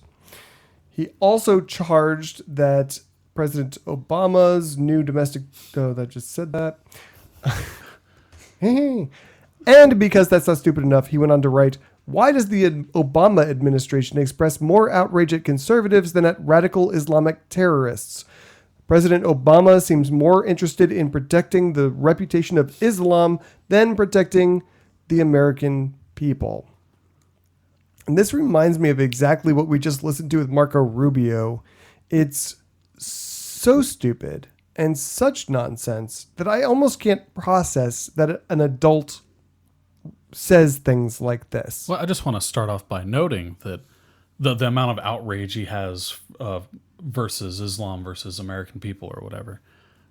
He also charged that President Obama's new domestic... Oh, that just said that. And because that's not stupid enough, he went on to write, why does the Obama administration express more outrage at conservatives than at radical Islamic terrorists? President Obama seems more interested in protecting the reputation of Islam than protecting the American people. And this reminds me of exactly what we just listened to with Marco Rubio. It's so stupid and such nonsense that I almost can't process that an adult says things like this. Well, I just want to start off by noting that the amount of outrage he has versus Islam versus American people or whatever.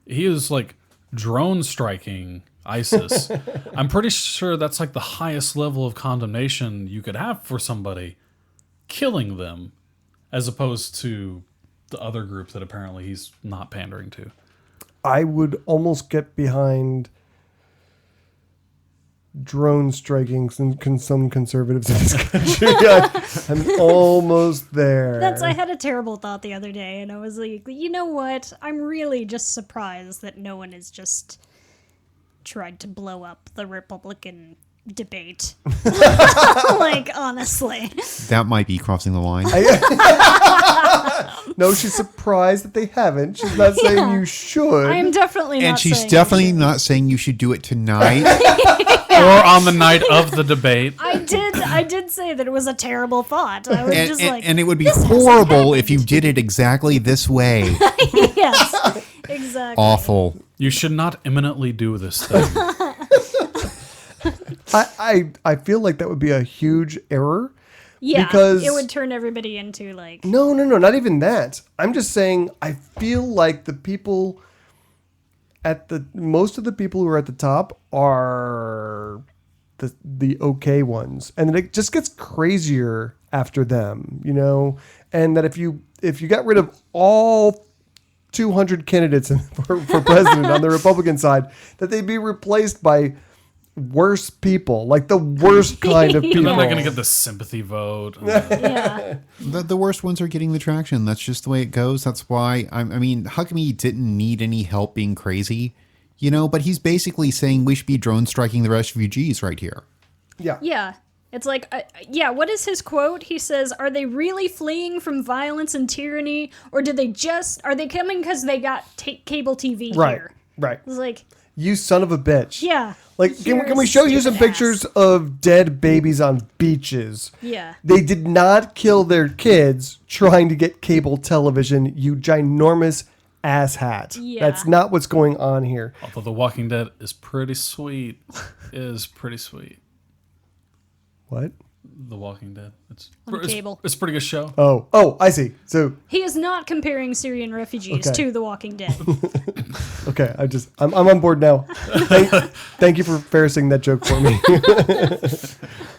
He is like drone striking ISIS. I'm pretty sure that's like the highest level of condemnation you could have for somebody, killing them, as opposed to the other group that apparently he's not pandering to. I would almost get behind drone striking some conservatives in this country. I'm almost there. I had a terrible thought the other day, and I was like, you know what? I'm really just surprised that no one has just tried to blow up the Republican debate. Like, honestly. That might be crossing the line. No, she's surprised that they haven't. She's not saying you should. I am definitely not And she's saying definitely not saying you should do it tonight. Or on the night of the debate. I did say that it was a terrible thought. I was just like, and it would be horrible if you did it exactly this way. yes, exactly. Awful. You should not imminently do this thing. I feel like that would be a huge error. Yeah, because it would turn everybody into like... No, not even that. I'm just saying I feel like the people most of the people who are at the top are the okay ones. And then it just gets crazier after them, you know? And that if you got rid of all 200 candidates for president on the Republican side, that they'd be replaced by worse people, like the worst kind of people. And then they're going to get the sympathy vote. Yeah. The worst ones are getting the traction. That's just the way it goes. That's why, I mean, Huckabee didn't need any help being crazy, you know, but he's basically saying we should be drone striking the refugees right here. Yeah. Yeah. It's like, what is his quote? He says, are they really fleeing from violence and tyranny? Or are they coming because they got cable TV here? Right. It's like... You son of a bitch. Yeah. Like, can we show you some pictures of dead babies on beaches? Yeah. They did not kill their kids trying to get cable television, you ginormous asshat. Yeah. That's not what's going on here. Although The Walking Dead is pretty sweet. What? The Walking Dead. It's cable. It's a pretty good show. Oh, I see. So he is not comparing Syrian refugees to The Walking Dead. okay, I'm on board now. Thank you for ferreting that joke for me.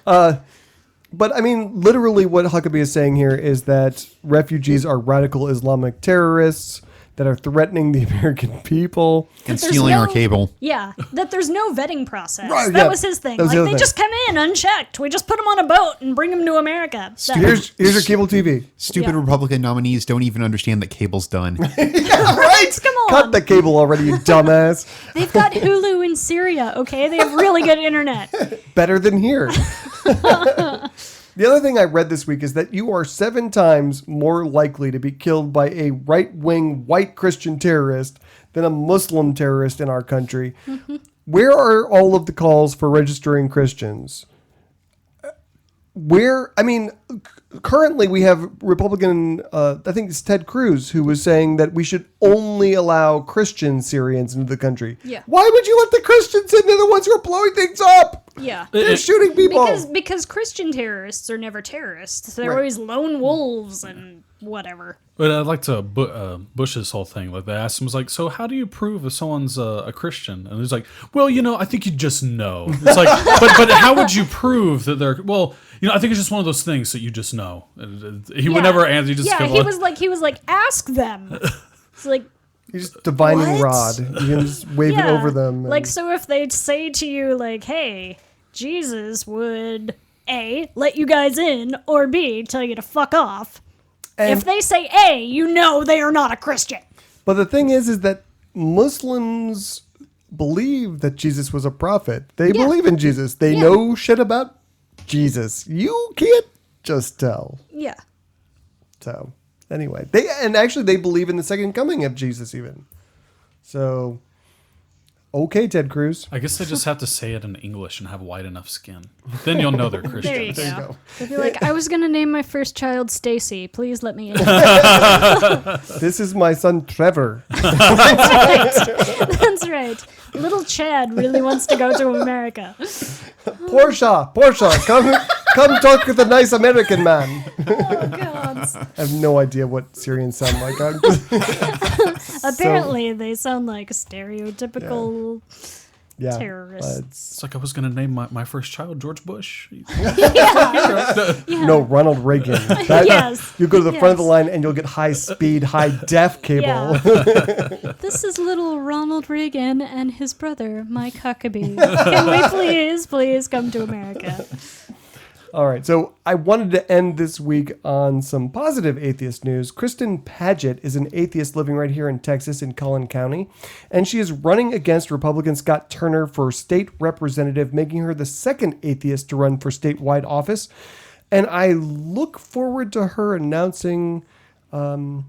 But I mean, literally, what Huckabee is saying here is that refugees are radical Islamic terrorists that are threatening the American people and stealing our cable. Yeah, that there's no vetting process. Right, that was his thing. Like they just come in unchecked. We just put them on a boat and bring them to America. Here's your cable TV. Stupid Republican nominees don't even understand that cable's done. Yeah, right? Come on. Cut the cable already, you dumbass. They've got Hulu in Syria, okay? They have really good internet. Better than here. The other thing I read this week is that you are 7 times more likely to be killed by a right-wing white Christian terrorist than a Muslim terrorist in our country. Mm-hmm. Where are all of the calls for registering Christians? Currently we have Republican, I think it's Ted Cruz, who was saying that we should only allow Christian Syrians into the country. Yeah. Why would you let the Christians in? They're the ones who are blowing things up. Yeah. They're shooting people. Because Christian terrorists are never terrorists. They're always lone wolves and whatever. But I'd like to Bush's whole thing. Like they asked him, was like, so how do you prove if someone's a Christian? And he's like, well, I think you just know. It's like, but how would you prove that they're? Well, I think it's just one of those things that you just know. He would never answer. He just he was like, ask them. It's like. You just divining rod. You can just wave it over them. Like, so if they say to you, like, hey, Jesus would A, let you guys in, or B, tell you to fuck off. And if they say A, they are not a Christian. But the thing is that Muslims believe that Jesus was a prophet. They believe in Jesus. They know shit about Jesus. You can't just tell. Yeah. So, anyway. They believe in the second coming of Jesus even. So, okay, Ted Cruz. I guess they just have to say it in English and have white enough skin. Then you'll know they're Christians. There you go. They'll be like, I was going to name my first child Stacy. Please let me in. This is my son, Trevor. That's right. Little Chad really wants to go to America. Portia, come talk with a nice American man. Oh, God. I have no idea what Syrians sound like. Apparently, they sound like stereotypical Yeah. Terrorists. It's like I was going to name my first child George Bush. No, Ronald Reagan. That- Yes. You go to the front of the Yes. line and you'll get high-speed, high-def cable. Yeah. This is little Ronald Reagan and his brother, Mike Huckabee. Can we please come to America? All right, so I wanted to end this week on some positive atheist news. Kristen Paget is an atheist living right here in Texas in Collin County, and she is running against Republican Scott Turner for state representative, making her the second atheist to run for statewide office. And I look forward to her announcing I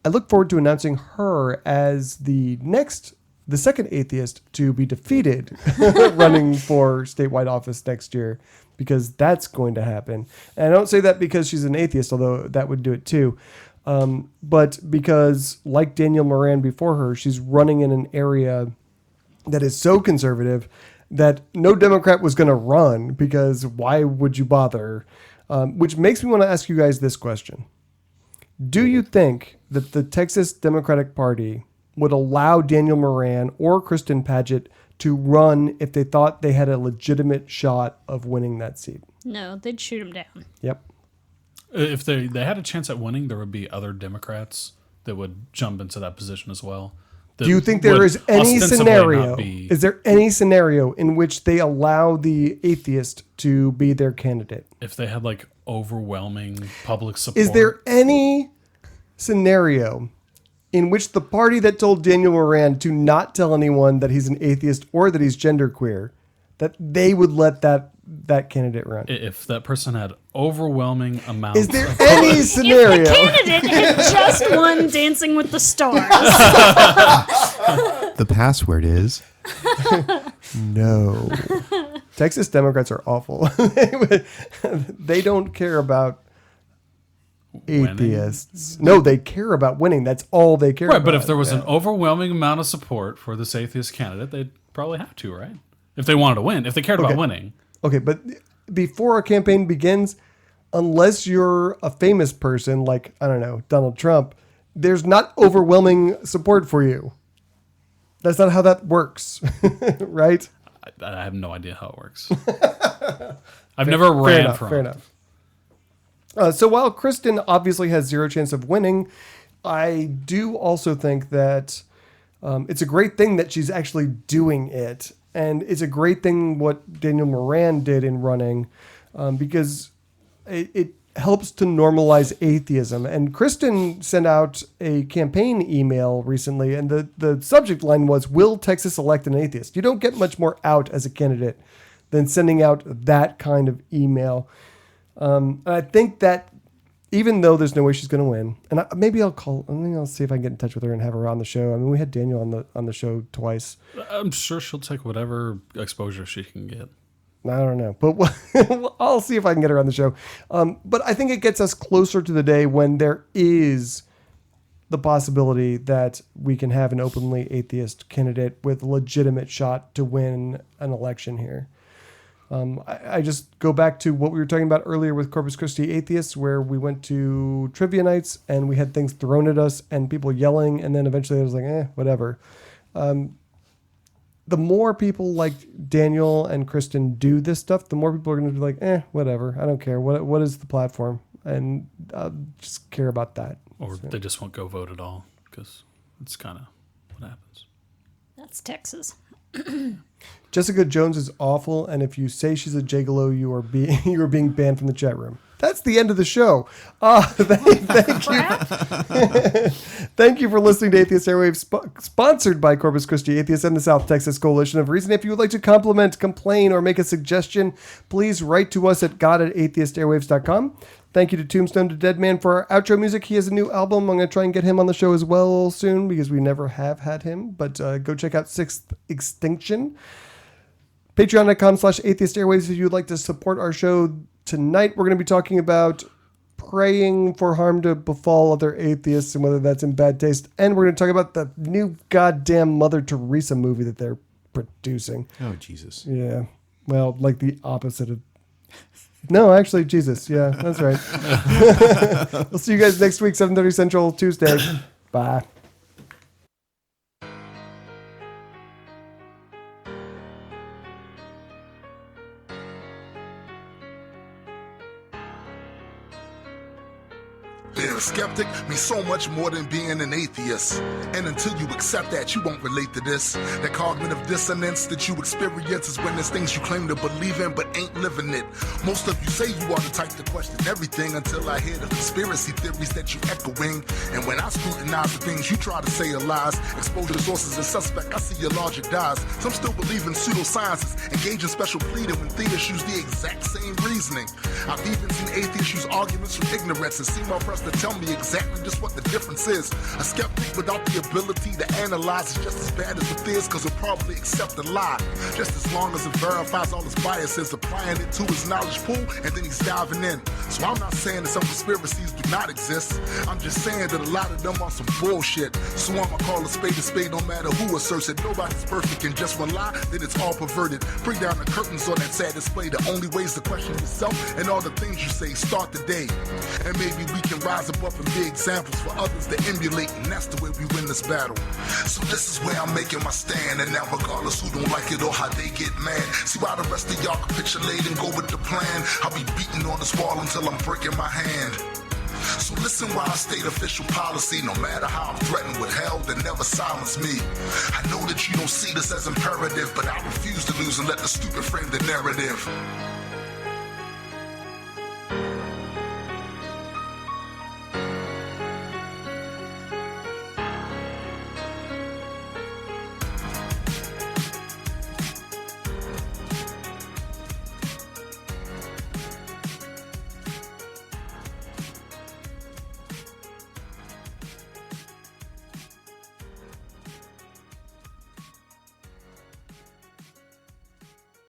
look forward to announcing her as the second atheist to be defeated running for statewide office next year, because that's going to happen. And I don't say that because she's an atheist, although that would do it too. But because, like Daniel Moran before her, she's running in an area that is so conservative that no Democrat was going to run, because why would you bother? Which makes me want to ask you guys this question. Do you think that the Texas Democratic Party would allow Daniel Moran or Kristen Paget to run if they thought they had a legitimate shot of winning that seat? No, they'd shoot him down. Yep. If they had a chance at winning, there would be other Democrats that would jump into that position as well. Do you think there is any scenario? Is there any scenario in which they allow the atheist to be their candidate? If they had like overwhelming public support. Is there any scenario in which the party that told Daniel Moran to not tell anyone that he's an atheist or that he's genderqueer, that they would let that candidate run? If that person had overwhelming amounts. Is there any scenario? If the candidate had just won Dancing with the Stars. The password is no. Texas Democrats are awful. They don't care about atheists. No, they care about winning. That's all they care about. Right, but if there was an overwhelming amount of support for this atheist candidate, they'd probably have to, right? If they wanted to win, if they cared about winning. Okay, but before a campaign begins, unless you're a famous person like, I don't know, Donald Trump, there's not overwhelming support for you. That's not how that works, right? I have no idea how it works. I've never ran for Fair enough. So while Kristen obviously has zero chance of winning, I do also think that it's a great thing that she's actually doing it. And it's a great thing what Daniel Moran did in running, because it helps to normalize atheism. And Kristen sent out a campaign email recently, and the subject line was, "Will Texas elect an atheist?" You don't get much more out as a candidate than sending out that kind of email. And I think that even though there's no way she's going to win, and maybe I'll see if I can get in touch with her and have her on the show. I mean, we had Daniel on the show twice. I'm sure she'll take whatever exposure she can get. I don't know, but I'll see if I can get her on the show. But I think it gets us closer to the day when there is the possibility that we can have an openly atheist candidate with a legitimate shot to win an election here. I just go back to what we were talking about earlier with Corpus Christi atheists, where we went to trivia nights and we had things thrown at us and people yelling, and then eventually I was like, whatever. The more people like Daniel and Kristen do this stuff, the more people are going to be like, whatever. I don't care. What is the platform? And just care about that. Or they just won't go vote at all, because it's kind of what happens. That's Texas. Jessica Jones is awful, and if you say she's a gigolo, you are being banned from the chat room. That's the end of the show. Thank you. Thank you for listening to Atheist Airwaves, sponsored by Corpus Christi Atheists and the South Texas Coalition of Reason. If you would like to compliment, complain, or make a suggestion, please write to us at god@atheistairwaves.com. Thank you to Tombstone to Deadman for our outro music. He has a new album. I'm going to try and get him on the show as well soon, because we never have had him. But go check out Sixth Extinction. Patreon.com/Atheist Airwaves if you would like to support our show. Tonight we're going to be talking about praying for harm to befall other atheists and whether that's in bad taste. And we're going to talk about the new goddamn Mother Teresa movie that they're producing. Oh, Jesus. Yeah. Well, like the opposite of... No, actually, Jesus. Yeah, that's right. We'll see you guys next week, 7:30 Central, Tuesday. Bye. Being a skeptic means so much more than being an atheist. And until you accept that, you won't relate to this. That cognitive dissonance that you experience is when there's things you claim to believe in but ain't living it. Most of you say you are the type to question everything until I hear the conspiracy theories that you echoing. And when I scrutinize the things you try to say are lies, expose your sources as suspect, I see your logic dies. Some still believe in pseudosciences, engage in special pleading when theists use the exact same reasoning. I've even seen atheists use arguments from ignorance and seem pressed to tell me exactly just what the difference is. A skeptic without the ability to analyze is just as bad as the theist, cause he'll probably accept a lie. Just as long as it verifies all his biases, applying it to his knowledge pool, and then he's diving in. So I'm not saying that some conspiracies do not exist. I'm just saying that a lot of them are some bullshit. So I'ma call a spade no matter who asserts that nobody's perfect and just one lie, then it's all perverted. Bring down the curtains on that sad display. The only ways to question yourself and all the things you say. Start the day. And maybe we can rise above and be examples for others to emulate, and that's the way we win this battle. So this is where I'm making my stand, and now regardless who don't like it or how they get mad, see why the rest of y'all capitulate and go with the plan. I'll be beating on this wall until I'm breaking my hand. So listen while I state official policy. No matter how I'm threatened with hell, then never silence me. I know that you don't see this as imperative, but I refuse to lose and let the stupid frame the narrative.